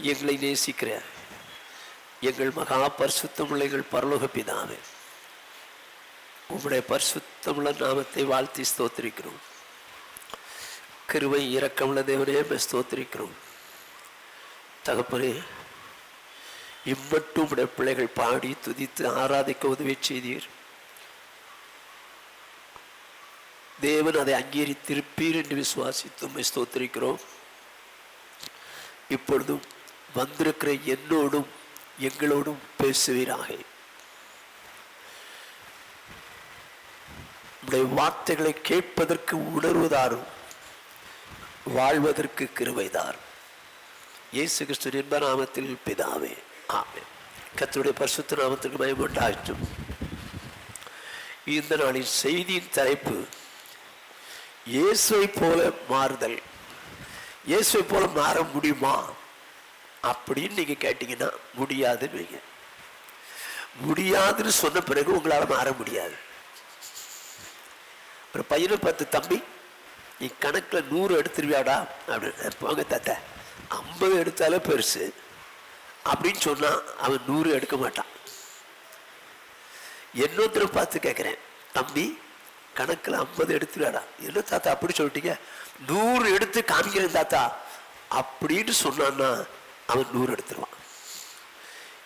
எங்களை நேசிக்கிற எங்கள் மகா பரிசுத்தமுள்ள எங்கள் பரலோக பிதாவே, உம்முடைய பரிசுத்தமுள்ள நாமத்தை வாழ்த்தி ஸ்தோத்திரிக்கிறோம். கிருபை இரக்கமுள்ள தேவனே ஸ்தோத்திரிக்கிறோம். தகப்பனே, இம்மட்டும் உடைய பிள்ளைகள் பாடி துதித்து ஆராதிக்க உதவி செய்தீர். தேவன் அதை அங்கீகரித்திருப்பீர் என்று விசுவாசித்து ஸ்தோத்திரிக்கிறோம். இப்பொழுதும் வந்திருக்கிற என்னோடும் எங்களோடும் பேசுவீராக. உடைய வார்த்தைகளை கேட்பதற்கு உணர்வதாரும் வாழ்வதற்கு கிருபைதாரும். இயேசு கிறிஸ்து என்ப நாமத்தில் பிதாவே, ஆமென். கர்த்தருடைய பரிசுத்த நாமத்திற்கு மகிமை உண்டாகட்டும். இந்த நாளின் செய்தியின் தலைப்பு இயேசுவை போல மாறுதல். இயேசுவை போல மாற முடியுமா அப்படின்னு நீங்க கேட்டீங்கன்னா முடியாதுன்னு வைங்க. முடியாதுன்னு சொன்ன பிறகு உங்களால் மாற முடியாது. ஒரு பையனை பார்த்து, தம்பி நீ கணக்கில் 100 எடுத்துருவியாடா அப்படின்னு. போங்க தாத்தா, 50 எடுத்தாலே பெருசு அப்படின்னு சொன்னா அவன் 100 எடுக்க மாட்டான். இன்னொருத்தரை பார்த்து கேட்குறேன், தம்பி கணக்கில் 50 எடுத்துருவாடா. என்ன தாத்தா அப்படி சொல்லிட்டீங்க? 100 எடுத்து காமிக்கிறேன் தாத்தா அப்படின்னு சொன்னான்னா அவன் 100 எடுத்துருவான்.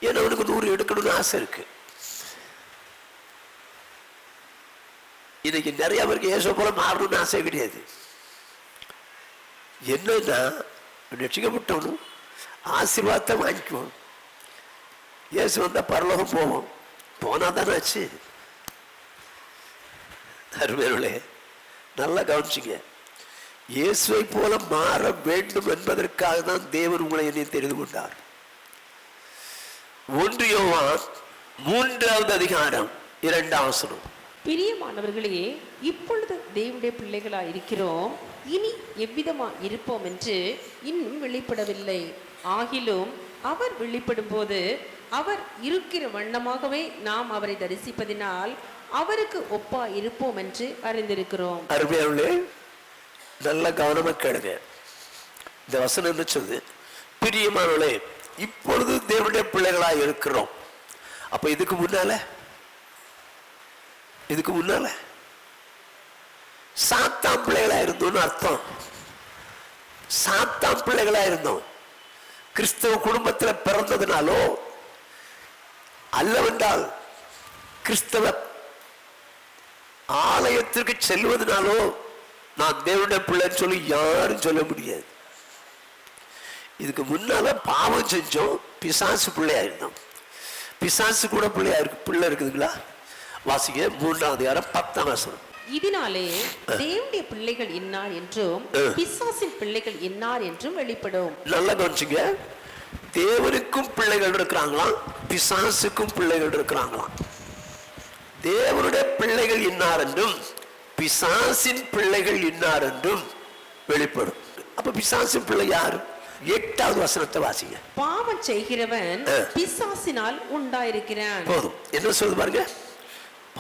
ஏன்னா அவனுக்கு 100 எடுக்கணும்னு ஆசை இருக்கு. இன்னைக்கு நிறைய பேருக்கு இயேசு போல மாறணும்னு ஆசை கிடையாது. என்னன்னா ரட்சிக்கப்பட்டவனும் ஆசீர்வாதத்தை வாங்கிக்குவோம். இயேசு வந்தா பரலோகம் போவோம். போனா தானே ஆச்சு. அருமையானவர்களே, நல்லா கவனிச்சிங்க. இயேசுவை போல மாற வேண்டும் என்பதற்காக தான் தேவன் உங்களை என்னை தெரிந்து கொண்டார். 1 யோவான் 3வது அதிகாரம் 2ஆம் வசனம். பிரியமானவர்களே, இப்பொழுது தேவனுடைய பிள்ளைகளாய் இருக்கிறோம், இனி எவ்விதமா இருப்போம் என்று இன்னும் வெளிப்படவில்லை. ஆகிலும் அவர் வெளிப்படும் போது அவர் இருக்கிற வண்ணமாகவே நாம் அவரை தரிசிப்பதினால் அவருக்கு ஒப்பா இருப்போம் என்று அறிந்திருக்கிறோம். அருமையானவர்களே, நல்ல கவனமா கேளுங்க. இந்த வசனம் என்ன சொல்லுது? பிரியமானவர்களே, இப்பொழுது தேவனுடைய பிள்ளைகளாய் இருக்கிறோம். அப்ப இதுக்கு முன்னால சாத்தான் பிள்ளைகளா இருந்தோம்னு அர்த்தம். சாத்தான் பிள்ளைகளா இருந்தோம். கிறிஸ்தவ குடும்பத்தில் பிறந்ததுனாலோ அல்லவென்றால் கிறிஸ்தவ ஆலயத்திற்கு செல்வதனாலோ நான் தேவனுடைய பிள்ளைன்னு சொல்லி யாரும் சொல்ல முடியாது. இதுக்கு முன்னால பாவம் செஞ்சோம், பிசாசு பிள்ளையா இருந்தோம். பிசாசு கூட பிள்ளை இருக்குதுங்களா? வாசிங்க 3ஆம் அதிகாரம் 10ஆம் வசனம். இதனாலே தேவனுடைய பிள்ளைகள் என்னார் என்றும் பிசாசின் பிள்ளைகள் என்னார் என்றும் வெளிப்படும். நல்லா கவனிச்சுங்க. தேவனுக்கும் பிள்ளைகள் இருக்கிறாங்களாம், பிசாசுக்கும் பிள்ளைகள் இருக்கிறாங்களாம். தேவனுடைய பிள்ளைகள் இன்னார் என்றும் பிசாசின் பிள்ளைகள் இன்னார் என்றும் வெளிப்படும். அப்ப பிசாசின் பிள்ளை யாரு? 8வது வசனத்தை வாசிங்க. பாவம் செய்கிறவன் பிசாசினால் உண்டாயிருக்கிறான். போதும். என்ன சொல்லுது பாருங்க.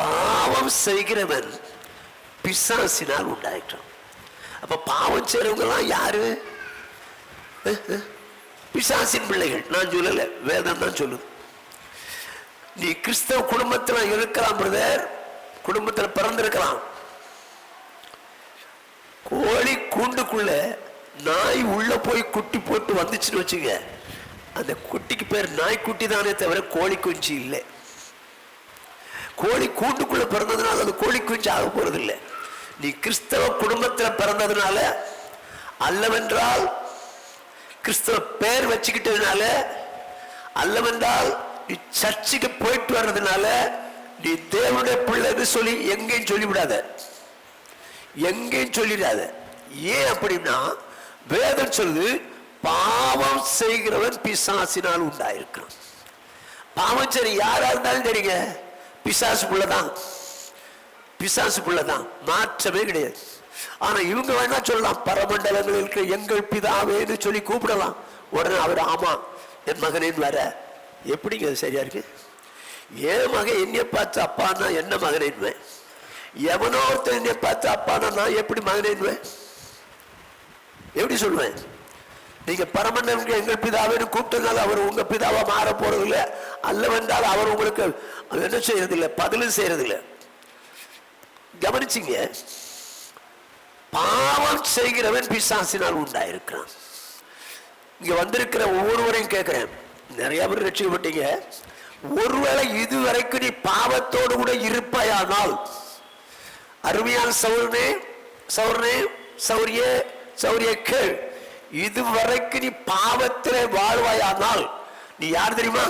பாவம் செய்கிறவன் பிசாசினால் உண்டாயிருக்கிறான். அப்ப பாவம் செய்றவங்க எல்லாம் யாரு? பிசாசின் பிள்ளைகள். நான் சொல்லல, வேதம் தான் சொல்லுது. நீ கிறிஸ்தவ குடும்பத்தில் இருக்கலாம் பிரதர், குடும்பத்தில் பிறந்திருக்கலாம். கோழி கூண்டுக்குள்ள நாய் உள்ள போய் குட்டி போட்டு வந்துச்சுன்னு வச்சுங்க, அந்த குட்டிக்கு பேர் நாய்க்குட்டி தானே தவிர கோழி குஞ்சு இல்லை. கோழி கூண்டுக்குள்ள பிறந்ததுனால அது கோழி குஞ்சு ஆக போறது இல்லை. நீ கிறிஸ்தவ குடும்பத்தில் பிறந்ததுனால அல்லவென்றால் கிறிஸ்தவ பேர் வச்சுக்கிட்டதுனால அல்லவென்றால் நீ சர்ச்சுக்கு போயிட்டு வர்றதுனால நீ தேவனுடைய பிள்ளைன்னு சொல்லி எங்கேயும் சொல்லிவிடாத, எங்கேயும் சொல்லிடாத. ஏன் அப்படின்னா வேதம் சொல்லுது, பாவம் செய்கிறவன் பிசாசினால் உண்டாயிருக்கான். பாவம் சரி யாரா இருந்தாலும் சரிங்க, பிசாசு பிள்ளைதான், பிசாசு பிள்ளைதான், மாற்றமே கிடையாது. ஆனா இவங்க வேணா சொல்லலாம், பரமண்டலங்களில் இருக்கிற எங்கள் பிதாவேன்னு சொல்லி கூப்பிடலாம். உடனே அவர் ஆமா என் மகனேன்னு வர. எப்படிங்க அது சரியா இருக்கு? என் மகன் என்னை பார்த்து அப்பான்னா என்ன மகனேன்வேன்? எவனோ ஒருத்தர் என்னை பார்த்து அப்பானா நான் எப்படி மகனேன்வேன்? எப்படி சொல்லுவேன்? நீங்க பரமண்டலுக்கு எங்கள் பிதாவின்னு கூப்பிட்டதுனால அவர் உங்க பிதாவா மாற போறது இல்லை. அல்லவென்றால் அவர் உங்களுக்கு என்ன செய்யறது இல்லை, பதிலும் செய்யறது இல்லை. கவனிச்சிங்க, பாவம் செய்கிறவன் பிசாசினால் உண்டாயிருக்கிறான். இங்க வந்திருக்கிற ஒவ்வொருவரையும் கேட்கிறேன், நிறைய பேர் ரட்சிக்கப்பட்டீங்க. ஒருவேளை இதுவரைக்கும் நீ பாவத்தோடு கூட இருப்பாயானால், அருமையான சௌரனே சௌரனே சௌரியே சௌரிய கேள், இதுவரைக்கும் நீ பாவத்திலே வாழ்வாயானால் நீ யார் தெரியுமா?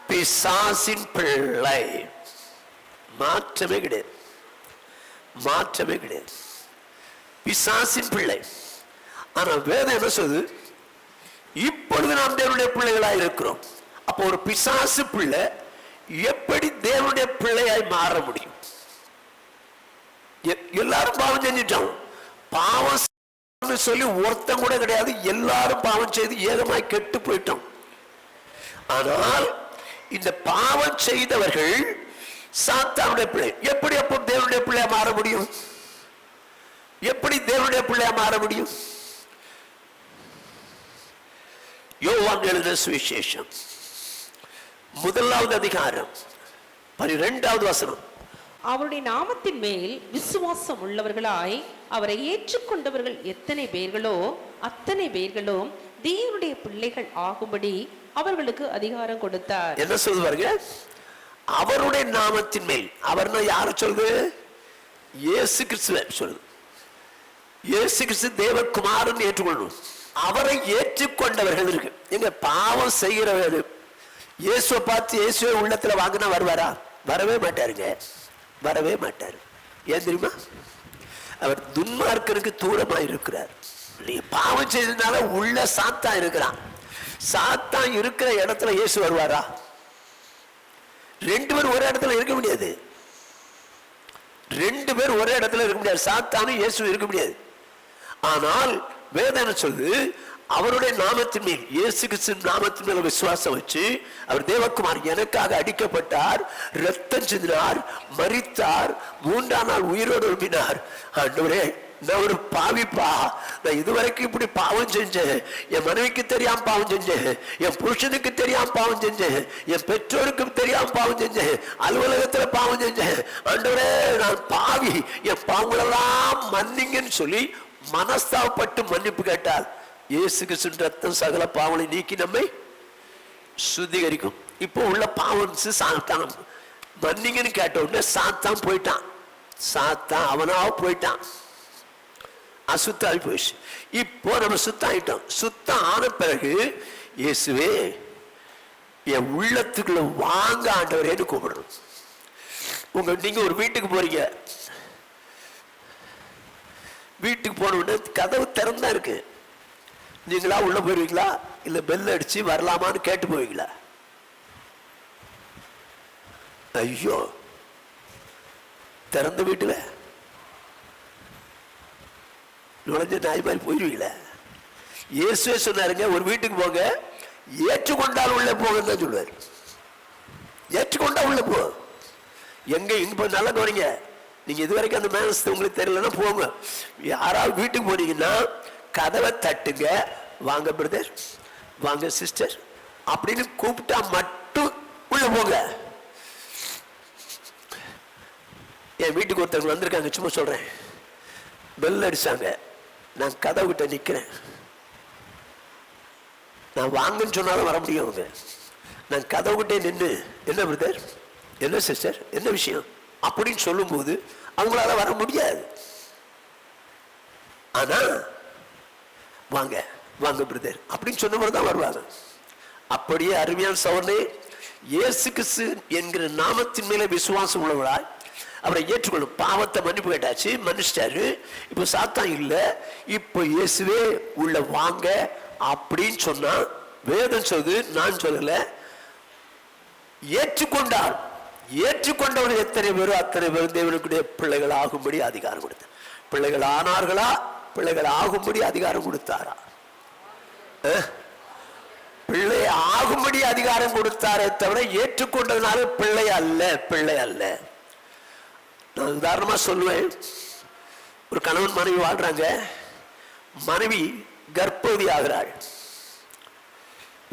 பிசாசின் பிள்ளை. மாற்றமே கிடையாது, மாற்றமே கிடையாது. பிசாசின் பிள்ளை. ஆனா வேதம் என்ன சொல்லுது? இப்பொழுது நாம் தேவனுடைய பிள்ளைகளாய் இருக்கிறோம். அப்போ ஒரு பிசாசு பிள்ளை எப்படி தேவனுடைய பிள்ளையாய் மாற முடியும்? எல்லாரும் பாவம் செஞ்சிட்டோம். பாவம் சொல்லி ஒருத்தம் கூட கிடையாது, எல்லாரும் பாவம் செய்து ஏகமாய் கெட்டு போயிட்டோம். ஆனால் இந்த பாவம் செய்தவர்கள் சாத்தானுடைய பிள்ளை. எப்படி அப்போ தேவனுடைய பிள்ளையா மாற முடியும்? எப்படி தேவனுடைய பிள்ளையா மாற முடியும்? யோவான் எழுதின சுவிசேஷம் 1வது அதிகாரம் 12வது வசனம். அவருடைய நாமத்தின் மேல் விசுவாசம் உள்ளவர்களாய் அவரை ஏற்றுக்கொண்டவர்கள் எத்தனை பேர்களோ அத்தனை பேர்களும் தேவனுடைய பிள்ளைகள் ஆகும்படி அவர்களுக்கு அதிகாரம் கொடுத்தார். என்ன சொல்லுவாருங்க? அவருடைய நாமத்தின் மேல். அவர்னா யார சொல்லுது? இயேசு கிறிஸ்துவ சொல்லுது. இயேசு கிறிஸ்து தேவகுமாரன் ஏற்றுக்கொள்ளணும். அவரை ஏற்றுக்கொண்டவர்கள் இருக்கு. எங்க பாவம் செய்கிறவர்கள் இயேசுவை பார்த்து இயேசுவை உள்ளத்துல வாங்கினா வருவாரா? வரவே மாட்டாருங்க, வரவே மாட்டாரு. ஏன் தெரியுமா? அவர் துன்மார்க்கருக்கு தூரமா இருக்கிறார். நீங்க பாவம் செய்ததுனால உள்ள சாத்தான் இருக்கிறான். சாத்தான் இருக்கிற இடத்துல இயேசு வருவாரா? 2 பேர் ஒரே இடத்துல இருக்க முடியாது. 2 பேர் ஒரே இடத்துல இருக்க முடியாது. சாத்தானும் இயேசு இருக்க முடியாது. ஆனால் வேதம் சொல்லுது, அவருடைய நாமத்தின் மேல், இயேசு கிறிஸ்துவின் நாமத்தின் மேல் விசுவாசம் வச்சு, அவர் தேவகுமார் எனக்காக அடிக்கப்பட்டார், ரத்தம் சிந்தினார், மரித்தார், 3ஆம் நாள் உயிரோடு எழுப்பினார். ஆண்டவரே, நான் ஒரு பாவிப்பா, நான் இதுவரைக்கும் இப்படி பாவம் செஞ்சேன். என் மனைவிக்கு தெரியாம பாவம் செஞ்சேன், என் புருஷனுக்கு தெரியாம பாவம் செஞ்சேன், என் பெற்றோருக்கு தெரியாம பாவம் செஞ்சேன், அலுவலகத்துல பாவம் செஞ்சேன். ஆண்டவரே, நான் பாவி, என் பாவங்களெல்லாம் மன்னிங்கன்னு சொல்லி மனஸ்தாபப்பட்டு மன்னிப்பு கேட்டால் இயேசு கிறிஸ்துவின் ரத்தம் சகல பாவங்களை நீக்கி நம்மை சுத்திகரிக்கும். இப்போ உள்ள பாவம் சாத்தான் மன்னிங்கன்னு கேட்ட உடனே சாத்தான் போயிட்டான். சாத்தான் அவனாக போயிட்டான், அசுத்தாவி போயிடுச்சு. இப்போ நம்ம சுத்தம் ஆயிட்டோம். சுத்தம் ஆன பிறகு இயேசுவே என் உள்ளத்துக்குள்ள வாங்க ஆண்டவரேன்னு கூப்பிடணும். நீங்க ஒரு வீட்டுக்கு போறீங்க, வீட்டுக்கு போன உடனே கதவு திறந்தா இருக்கு. நீங்களா உள்ள போயிருவீங்களா, இல்ல பெல் அடிச்சு வரலாமான்னு கேட்டு போவீங்களா? ஐயோ, திறந்த வீட்டுல நுழைஞ்ச நாய் மாதிரி போயிருவீங்களா? இயேசுவே சொன்னாருங்க, ஒரு வீட்டுக்கு போங்க, ஏற்றுக்கொண்டால் உள்ள போங்கன்னு தான் சொல்லுவாரு. ஏற்றுக்கொண்டா உள்ள போ. எங்க இங்க நல்லா கவனிங்க, நீங்க இதுவரைக்கும் அந்த மேனஸ் உங்களுக்கு தெரியலன்னா போங்க. யாராவது வீட்டுக்கு போனீங்கன்னா கதவை தட்டுங்க, வாங்க பிரதர், வாங்க சிஸ்டர் அப்படின்னு கூப்பிட்டா மட்டும் உள்ள போங்க. என் வீட்டுக்கு ஒருத்தவங்க வந்திருக்காங்க, சும்மா சொல்றேன். பெல் அடிச்சாங்க, நான் கதவு கிட்ட நிக்கிறேன். நான் வாங்கன்னு சொன்னாலும் வர முடியும் அவங்க. நான் கதவு கிட்டே நின்று, என்ன பிரதர், என்ன சிஸ்டர், என்ன விஷயம் அப்படின்னு சொல்லும் போது அவங்களால வர முடியாது. ஆனா வாங்க வாங்க பிரதர் அப்படின்னு சொன்ன மாதிரி தான் வருவாங்க. அப்படியே அருமையான சகோதரனே, இயேசு கிறிஸ்து என்கிற நாமத்தின் மேல விசுவாசம் உள்ளவர்களாய் அவரை ஏற்றுக்கொள்ளும். பாவத்தை மன்னிப்பு கேட்டாச்சு, மன்னிச்சிட்டாரு. இப்போ சாத்தான் இல்ல, இப்போ இயேசுவே உள்ள வாங்க அப்படின்னு சொன்னா வேதம் சொல்லுது, நான் சொல்லல. ஏற்றுக்கொண்டார், ஏற்றுக்கொண்டவர்கள் எத்தனை பேரோ அத்தனை பேரும் தேவனுக்குடைய பிள்ளைகள் ஆகும்படி அதிகாரம் கொடுத்தார். பிள்ளைகள் ஆனார்களா, பிள்ளைகள் ஆகும்படி அதிகாரம் கொடுத்தாரா? பிள்ளை ஆகும்படி அதிகாரம் கொடுத்தாரே தவிர ஏற்றுக்கொண்டதுனால பிள்ளை அல்ல, பிள்ளை அல்ல. நான் உதாரணமா சொல்லுவேன், ஒரு கணவன் மனைவி வாழ்றாங்க, மனைவி கர்ப்பவதி ஆகிறாள்.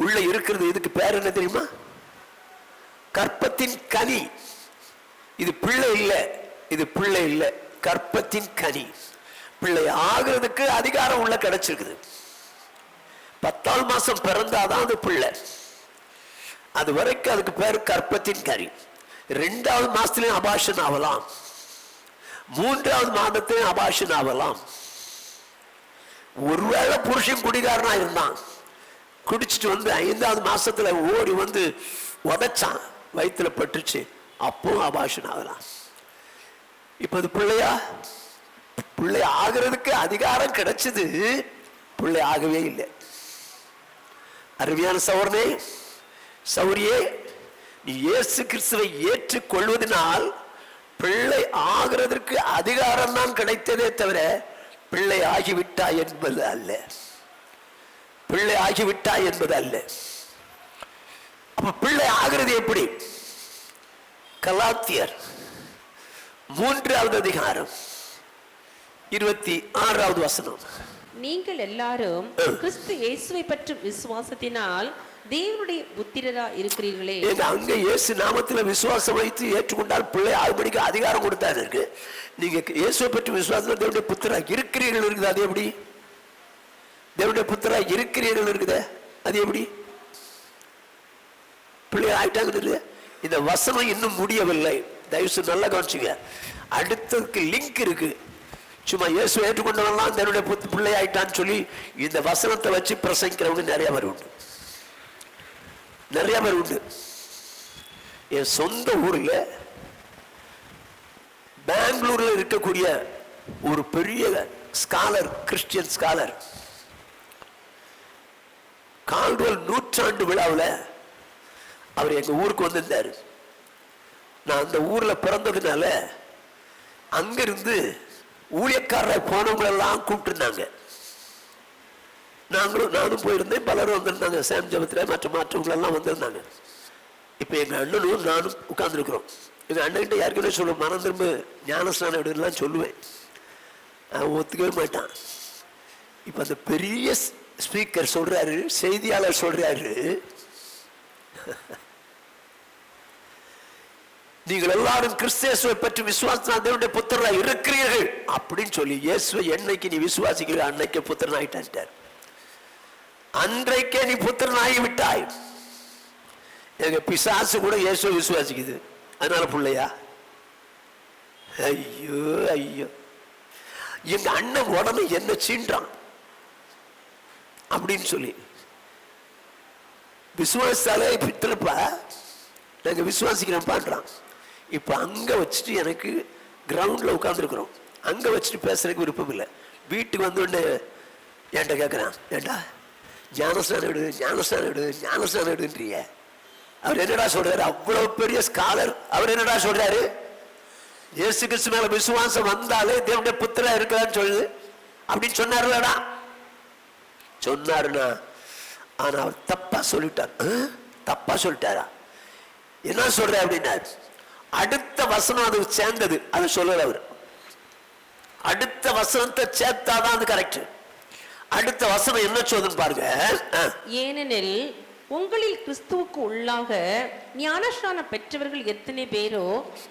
உள்ள இருக்கிறது. இதுக்கு பேர் என்ன தெரியுமா? கற்பத்தின் கனி. இது பிள்ளை இல்லை, இது பிள்ளை இல்லை, கற்பத்தின் கனி. பிள்ளை ஆகிறதுக்கு அதிகாரம் உள்ள கிடைச்சிருக்குது. 10ஆம் மாசம் பிறந்தாதான் அது பிள்ளை. அது வரைக்கும் அதுக்கு பேர் கற்பத்தின் கனி. 2வது மாசத்துலயும் அபாஷன் ஆகலாம், 3வது மாதத்திலையும் அபாஷன் ஆகலாம். ஒருவேளை புருஷன் குடிகாரனா இருந்தான், குடிச்சிட்டு வந்து 5வது மாசத்துல ஓடி வந்து உதைச்சான், வயிற்றுல பட்டுச்சு, அப்போ அபாஷன் ஆகலாம். இப்ப அது பிள்ளையா? பிள்ளை ஆகிறதுக்கு அதிகாரம் கிடைச்சது, பிள்ளை ஆகவே இல்லை. அருமையான சௌரனே, சௌரியே, நீ இயேசு கிறிஸ்துவை ஏற்றுக் கொள்வதனால் பிள்ளை ஆகிறதற்கு அதிகாரம் தான் கிடைத்ததே தவிர பிள்ளை ஆகிவிட்டாய் என்பது அல்ல. பிள்ளை ஆகிவிட்டாய் என்பது அல்ல. அப்ப பிள்ளை ஆகிறது எப்படி? கலாத்தியர் 3வது அதிகாரம் 26வது வசனம். நீங்கள் எல்லாரும் கிறிஸ்து இயேசுவை பற்றும் விசுவாசத்தினால் தேவனுடைய புத்திரரா இருக்கிறீர்களே. அங்க இயேசு நாமத்துல விசுவாசம் வைத்து ஏற்றுக்கொண்டால் பிள்ளை ஆகும்படிக்கு அதிகாரம் கொடுத்தாரு இருக்கு. நீங்க இயேசுவை பற்றி விசுவாசம் தேவனுடைய புத்திரா இருக்கிறீர்கள் இருக்குது. அது எப்படி? தேவனுடைய புத்திரா இருக்கிறீர்கள் இருக்குது, அது எப்படி? பிள்ளை ஆயிட்டாங்க. இந்த வசனம் இன்னும் முடியவில்லை. தயவுசெய்து நல்லா கவனிச்சுங்க. அடுத்ததுக்கு லிங்க் இருக்கு. சும்மா இயேசு ஏற்றுக்கொண்டவெல்லாம் தன்னுடைய பிள்ளை ஆயிட்டான்னு சொல்லி இந்த வசனத்தை வச்சு பிரசங்கிக்கிறவங்க நிறைய பேர் உண்டு, நிறைய பேர் உண்டு. என் சொந்த ஊர்ல பெங்களூர்ல இருக்கக்கூடிய ஒரு பெரிய ஸ்காலர், கிறிஸ்டியன் ஸ்காலர், கால்டுவெல் 100ஆண்டு விழாவில் அவர் எங்க ஊருக்கு வந்திருந்தாரு. நான் அந்த ஊர்ல பிறந்ததுனால அங்கிருந்து ஊழியக்காரரை போனவங்களெல்லாம் கூப்பிட்டுருந்தாங்க. நானும் போயிருந்தேன், பலரும் வந்திருந்தாங்க. சாம் ஜபத்தில் மற்றவங்களெல்லாம் வந்திருந்தாங்க. இப்போ எங்கள் அண்ணனும் நானும் உட்கார்ந்துருக்குறோம். எங்கள் அண்ணன்கிட்ட யாருக்குமே சொல்லுவேன், மனம் திரும்ப ஞானஸ்நானம் எடுக்கலாம் சொல்லுவேன். அவன் ஒத்துக்கவே மாட்டான். இப்போ அந்த பெரிய ஸ்பீக்கர் சொல்றாரு, செய்தியாளர் சொல்றாரு, நீங்கள் எல்லாரும் கிறிஸ்துவை பற்றி விசுவாசத்தினால் தேவனுடைய புத்திரராய் இருக்கிறீர்கள் அப்படின்னு சொல்லி இயேசுவை என்னைக்கு நீ விசுவாசிக்கிற அன்னைக்கு புத்திரன் ஆயிட்டார். அன்றைக்கே நீ புத்திரன் ஆகிவிட்டாய். எங்க பிசாசு கூட இயேசுவை விசுவாசிக்குது, அதனால பிள்ளையா? ஐயோ ஐயோ, எங்க அண்ணன் உடனே என்ன சீன்றான் அப்படின்னு சொல்லி விசுவாசாலே பித்திருப்பா நாங்க விசுவாசிக்கிறோம் பாடுறான். இப்ப அங்க வச்சுட்டு எனக்கு கிரவுண்ட்ல உட்கார்ந்துருக்கிறோம், அங்க வச்சுட்டு பேசுறதுக்கு விருப்பம் இல்லை. வீட்டுக்கு வந்து உடனே என்கிட்ட கேட்கிறான், ஏண்டா ஞானஸ்நானம் எடு, ஞானஸ்நானம் எடு, ஞானஸ்நானம் எடுன்றிய. அவர் என்னடா சொல்றாரு? அவ்வளவு பெரிய ஸ்காலர். அவர் என்னடா சொல்றாரு? இயேசு கிறிஸ்து மேல விசுவாசம் வந்தாலே தேவனுடைய புத்திரா இருக்கிறான்னு சொல்லுது அப்படின்னு சொன்னாருலடா. சொன்னாருன்னா, ஆனா அவர் தப்பா சொல்லிட்டார். தப்பா சொல்லிட்டாரா? என்ன சொல்ற அப்படின்னா, அடுத்த வசனம் அது சேர்ந்தது, அது சொல்லல அவர். அடுத்த வசனத்தை சேர்த்தாதான் அது கரெக்ட். அடுத்த வசனம் என்ன சொல்லுன்னு பாருங்க. ஏனெனில் உங்களில் கிறிஸ்துவுக்கு உள்ளாக ஞானஸ்நானம் பெற்றவர்கள் எத்தனை பேரோ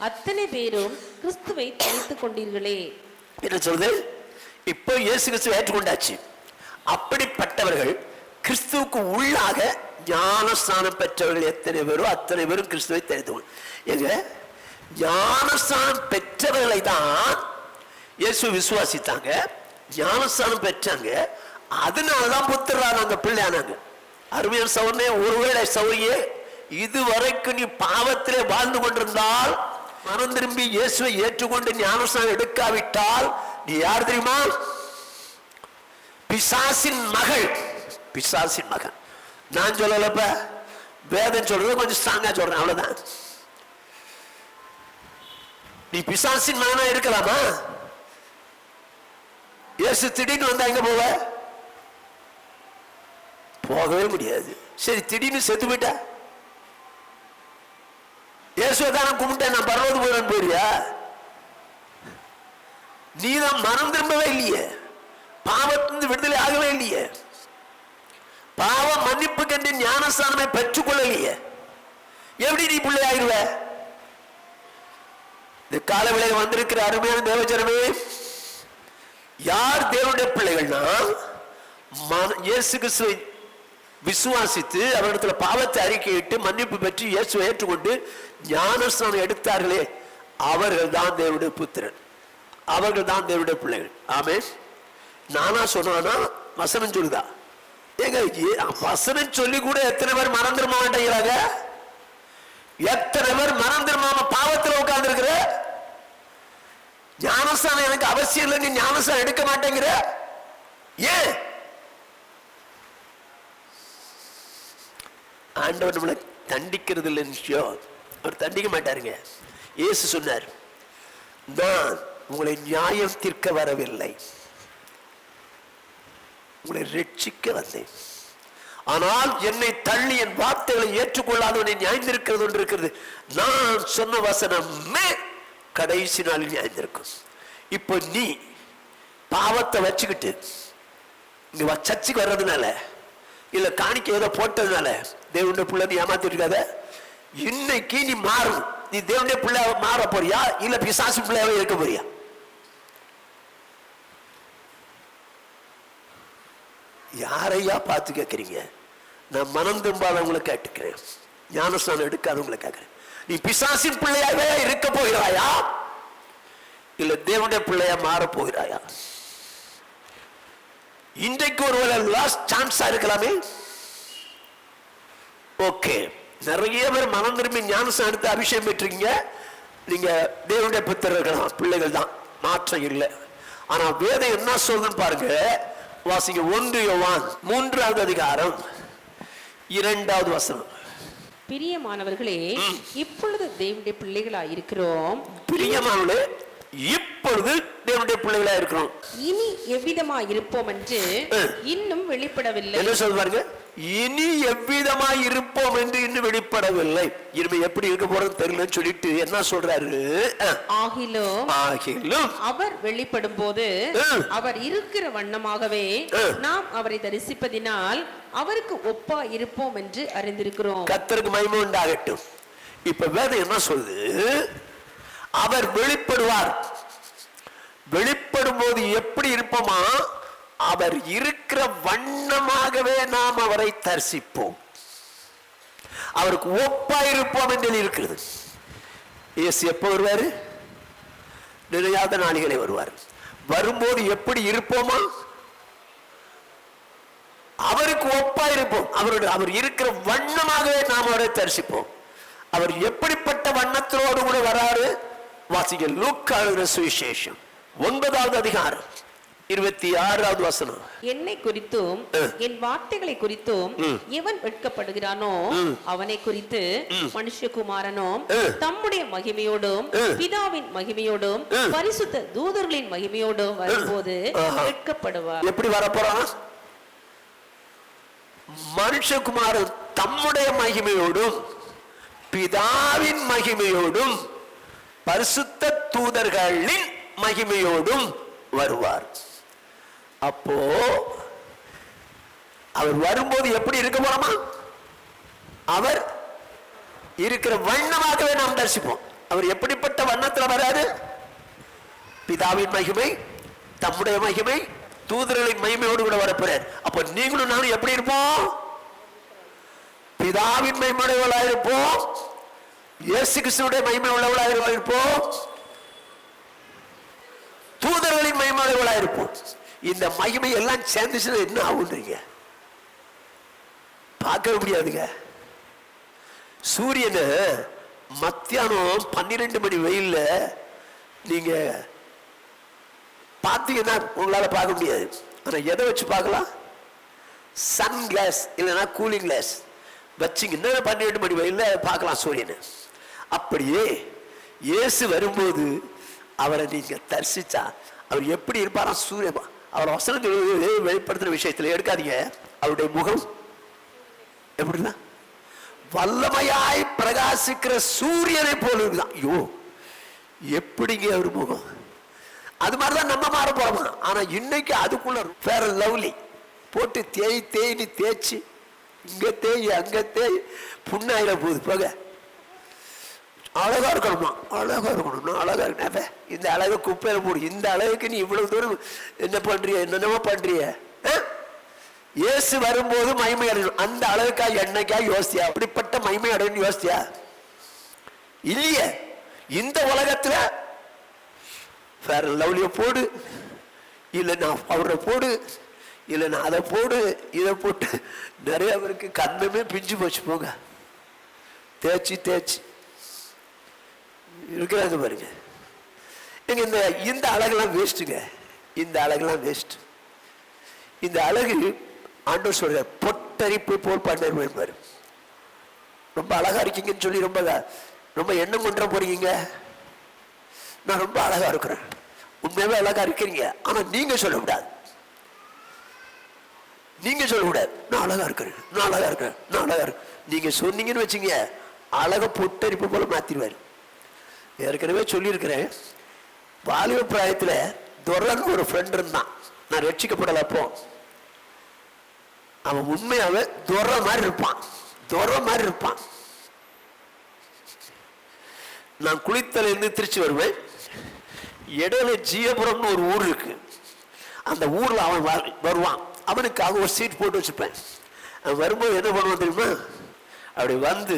அத்தனை பேரும் கிறிஸ்துவை தரித்துக் கொண்டீர்களே. என்ன சொல்றது? இப்போ இயேசு கிறிஸ்துவை ஏற்றுக்கொண்டாச்சு. அப்படிப்பட்டவர்கள் கிறிஸ்துவுக்கு உள்ளாக ஞானஸ்நானம் பெற்றவர்கள் எத்தனை பேரோ அத்தனை பேரும் கிறிஸ்துவை தெரிந்து எங்க ஞானஸ்நானம் பெற்றவர்களை தான் இயேசு விசுவாசித்தாங்க, ஞானஸ்நானம் பெற்றாங்க, அதனாலதான் புத்திரரானாங்க, பிள்ளையானாங்க. அருமையான சௌரனே, ஒருவேளை சௌரியே இதுவரைக்கும் நீ பாவத்திலே வாழ்ந்து கொண்டிருந்தால், மனம் திரும்பி இயேசுவை ஏற்றுக்கொண்டு ஞானஸ்நானம் எடுக்காவிட்டால் நீ யார் தெரியுமா? பிசாசின் மகள், பிசாசின் மகன். நான் சொல்லலப்ப, வேதம் சொல்றது கொஞ்சம் ஸ்ட்ராங்கா சொல்றேன், அவ்வளவுதான். நீ பிசாசின் மகனா இருக்கலாமா? இயேசு திடீர்னு வந்தா எங்க போவ? போகவே முடியாது. சரி, திடீர்னு செத்து போயிட்டா, இயேசுவை தான் நான் கும்பிட்டேன், நான் பரவது போறேன்னு போயிடுயா? நீதான் மனம் திரும்பவே இல்லையே, பாவத்திலிருந்து விடுதலை ஆகவே இல்லையே. பாவ மன்னிப்பு கண்டு ஞானஸ்தானமே பெற்றுக்கொள்ளலையே, எப்படி நீ பிள்ளை ஆயிடுவ? இந்த காலவேளையில் வந்திருக்கிற அருமையான தேவஜனமே, யார் தேவனுடைய பிள்ளைகள்னா இயேசு கிறிஸ்துவை விசுவாசித்து அவரிடத்துல பாவத்தை அறிக்கையிட்டு மன்னிப்பு பெற்று இயேசுவை ஏற்றுக்கொண்டு ஞானஸ்தானம் எடுத்தார்களே, அவர்கள் தான் தேவனுடைய புத்திரன், அவர்கள் தான் தேவனுடைய பிள்ளைகள். ஆமென். நானா சொன்னா வசனம் சொல்லுதா? ஏங்க வசனம் சொல்லி கூட எத்தனை பேர் மனம் திரும்ப மாட்டேங்கிறாங்க? எத்தனை பேர் மனம் திரும்பாம பாவத்தில் உட்கார்ந்து இருக்கிற? ஞானஸ்தானம் எனக்கு அவசியம் இல்லை, நீ ஞானஸ்தானம் எடுக்க மாட்டேங்கிற ஏன்? ஆண்டவர் நம்மளை தண்டிக்கிறது இல்லைன்னு விஷயம். அவர் தண்டிக்க மாட்டாருங்க. இயேசு சொன்னார், நான் உங்களை நியாயம் தீர்க்க வரவில்லை, உங்களை ரட்சிக்க வந்தேன். ஆனால் என்னை தள்ளி என் வார்த்தைகளை ஏற்றுக்கொள்ளாதவனை நியாயந்திருக்கிறது ஒன்று இருக்கிறது. நான் சொன்ன வசனமே கடைசி நாளில் நியாயந்திருக்கும். இப்போ நீ பாவத்தை வச்சுக்கிட்டு இங்க சர்ச்சுக்கு வர்றதுனால இல்ல காணிக்க ஏதோ போட்டதுனால தேவனுடைய பிள்ளை நீ ஏமாத்தி இருக்காத. இன்னைக்கு நீ மாறும். நீ தேவனுடைய பிள்ளை மாற போறியா இல்ல பிசாசு பிள்ளையாவே இருக்க போறியா? யாரையா பார்த்து கேட்கறீங்க? நான் மனம் திரும்பாதவங்களை கேட்டுக்கிறேன், ஞானஸ்தானம் எடுக்காதவங்களை கேட்கிறேன். நீ பிசாசின் பிள்ளையாவே இருக்க போகிறாயா இல்ல தேவனுடைய பிள்ளையா மாற போகிறாயா? இன்றைக்கு ஒருவேளை லாஸ்ட் சான்ஸா இருக்கலாமே. ஓகே, நிறைய பேர் மனம் திரும்பி ஞானஸ்தானம் எடுத்து அபிஷேகம் பெற்றிருக்கீங்க. நீங்க தேவனுடைய புத்திரர்கள் பிள்ளைகள் தான், மாற்றம் இல்லை. ஆனா வேதம் என்ன சொல்லுன்னு பாருங்க. வாசிங்க 1 யோவான் 3வது அதிகாரம் 2வது வசனம். பிரியமானவர்களே, இப்பொழுது தேவனுடைய பிள்ளைகளாய் இருக்கிறோம். பிரியமானவர்களே, இப்பொழுது தேவனுடைய பிள்ளைகளா இருக்கிறோம். இனி எவ்விதமாய் இருப்போம் என்று இன்னும் வெளிப்படவில்லை. என்ன சொல்வாருங்க? இனி எவ்விதமாய் இருப்போம் என்று இன்னும் வெளிப்படவில்லை. இனிமே எப்படி இருக்க போறது தெரியலன்னு சொல்லிட்டு என்ன சொல்றாரு? ஆகிலும் அவர் வெளிப்படும் போது அவர் இருக்கிற வண்ணமாகவே நாம் அவரை தரிசிப்பதினால் அவருக்கு ஒப்பா இருப்போம் என்று அறிந்திருக்கிறோம். கர்த்தருக்கு மகிமை உண்டாகட்டும். இப்ப வேதம் என்ன சொல்லுது? அவர் வெளிப்படுவார். வெளிப்படும் போது எப்படி இருப்போமா? அவர் இருக்கிற வண்ணமாகவே நாம் அவரை தரிசிப்போம், அவருக்கு ஒப்பா இருப்போம் என்று இருக்கிறது. இயேசு எப்ப வருவாரு? நிலையாத நாளிகளே வருவார். வரும்போது எப்படி இருப்போமா? அவருக்கு ஒப்பா இருப்போம். அவர் இருக்கிற வண்ணமாகவே நாம் அவரை தரிசிப்போம். அவர் எப்படிப்பட்ட வண்ணத்தோடு கூட வராரு? வாசிங்க லூக்கா எழுதின சுவிசேஷம் 9வது அதிகாரம் 26வது வசனம். என்னை குறித்தும் என் வார்த்தைகளை குறித்தும் எவன் வெட்கப்படுகிறானோ அவனை குறித்து மனுஷகுமாரனும் தம்முடைய மகிமையோடும் பிதாவின் மகிமையோடும் பரிசுத்த தூதர்களின் மகிமையோடும் வரும்போது வெட்கப்படுவார். எப்படி வரப்போறான்? மனுஷகுமாரன் தம்முடைய மகிமையோடும் பிதாவின் மகிமையோடும் பரிசுத்த தூதர்களின் மகிமையோடும் வருவார். அப்போ அவர் வரும்போது எப்படி இருக்க போறோமா? அவர் இருக்கிற வண்ணமாகவே நாம் தரிசிப்போம். அவர் எப்படிப்பட்ட வண்ணத்துல வராரு? பிதாவின் மகிமை, தம்முடைய மகிமை, தூதர்களின் மகிமையோடு கூட வரப்போறார். அப்ப நீங்களும் நானும் எப்படி இருப்போம்? பிதாவின் மகிமையுள்ளவர்களாக இருப்போம், இயேசு கிறிஸ்துவுடைய மகிமை உள்ளவர்களாக இருப்போம், தூதர்களின் மகிமையுள்ளவர்களாக இருப்போம். இந்த மகிமை எல்லாம் சேர்ந்துச்சுன்னா என்ன ஆகுன்றீங்க? பார்க்க முடியாதுங்க. சூரியனை மத்தியானம் 12 மணி வெயில்ல நீங்க பார்த்தீங்கன்னா உங்களால பார்க்க முடியாது. ஆனா எதை வச்சு பார்க்கலாம்? சன் கிளாஸ் இல்லைன்னா கூலிங் கிளாஸ் வச்சிங்கன்னா 12 மணி வெயில்ல பார்க்கலாம் சூரியனை. அப்படியே இயேசு வரும்போது அவரை நீங்க தரிசிச்சா அவர் எப்படி இருப்பாரா? சூரியன். அவர் வசனத்தில் வெளிப்படுத்துற விஷயத்துல எடுக்காதீங்க. அவருடைய முகம் எப்படின்னா வல்லமையாய் பிரகாசிக்கிற சூரியனை போல இருக்குதான். ஐயோ, எப்படிங்க அவர் முகம்? அது மாதிரிதான் நம்ம மாற போறோம். ஆனா இன்னைக்கு அதுக்குள்ள வேற லவ்லி போட்டு தேய்ன்னு தேய்ச்சி இங்க தேய் அங்க தேய் புண்ணாயிர போகுது போக. அழகா இருக்கணுமா, அழகா இருக்கணும்னா அழகா இருக்க. இந்த அழகு குப்பையில போடு. இந்த அழகுக்கு நீ இவ்வளவு தூரம் என்ன பண்றிய, என்னென்னமோ பண்றிய. இயேசு வரும்போது மகிமை அடையணும். அந்த அழகுக்கா என்னைக்கா யோசித்தியா? அப்படிப்பட்ட மகிமை அடையணும் யோசித்தியா? இல்லையே. இந்த உலகத்துல வேற லவ்லிய போடு, இல்லைன்னா அவரை போடு, இல்லைன்னா அதை போடு, இதை போட்டு நிறைய பேருக்கு கண்ணமே பிஞ்சு போச்சு போங்க. தேய்ச்சி தேய்ச்சி இருக்கிறாங்க பாருங்க. இந்த இந்த அழகெல்லாம் வேஸ்ட்டுங்க. இந்த அழகெல்லாம் வேஸ்ட். இந்த அழகு ஆண்டவர் சொல்ற பொட்டரிப்பு போல் பண்ண. ரொம்ப அழகா இருக்கீங்கன்னு சொல்லி ரொம்ப ரொம்ப எண்ணம் கொண்டு போறீங்க. நான் ரொம்ப அழகா இருக்கிறேன், உண்மையாவே அழகா இருக்கிறீங்க. ஆனா நீங்க சொல்லக்கூடாது, நீங்க சொல்லக்கூடாது நான் அழகா இருக்கிறேன், நான் அழகா இருக்கிறேன், நான் அழகா இருக்கேன். நீங்க சொன்னீங்கன்னு வச்சுங்க, அழக பொட்டரிப்பு போல மாத்திடுவாரு. ஏற்கனவே சொல்லியிருக்கிறேன், வாலிப பிராயத்துல துரன் ஒரு ஃப்ரெண்ட் இருந்தான். நான் ரட்சிக்கப்படல அப்போ. அவன் உண்மையாவே துர மாதிரி இருப்பான், துர மாதிரி இருப்பான். நான் குளித்தல இருந்து திருச்சி வருவேன். இடையில ஜீயபுரம்னு ஒரு ஊர் இருக்கு. அந்த ஊர்ல அவன் வருவான். அவனுக்காக ஒரு சீட் போட்டு வச்சுப்பேன். அவன் வரும்போது என்ன பண்ணுவான் தெரியுமா? அப்படி வந்து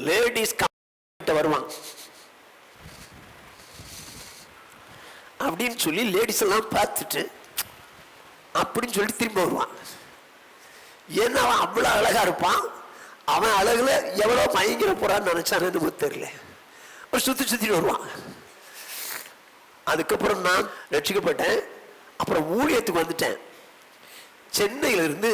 லேடிஸ் வருவான் அப்படின்னு சொல்லி லேடிஸ் எல்லாம் பார்த்துட்டு அப்படின்னு சொல்லிட்டு திரும்ப வருவான். ஏன்னா அவன் அவ்வளவு அழகா இருப்பான். அவன் அழகுல எவ்வளவு மயங்கிற போறான்னு நினைச்சான்னு தெரியல. ஒரு சுத்திட்டு வருவான். அதுக்கப்புறம் நான் ரட்சிக்கப்பட்டேன். அப்புறம் ஊழியத்துக்கு வந்துட்டேன். சென்னையில இருந்து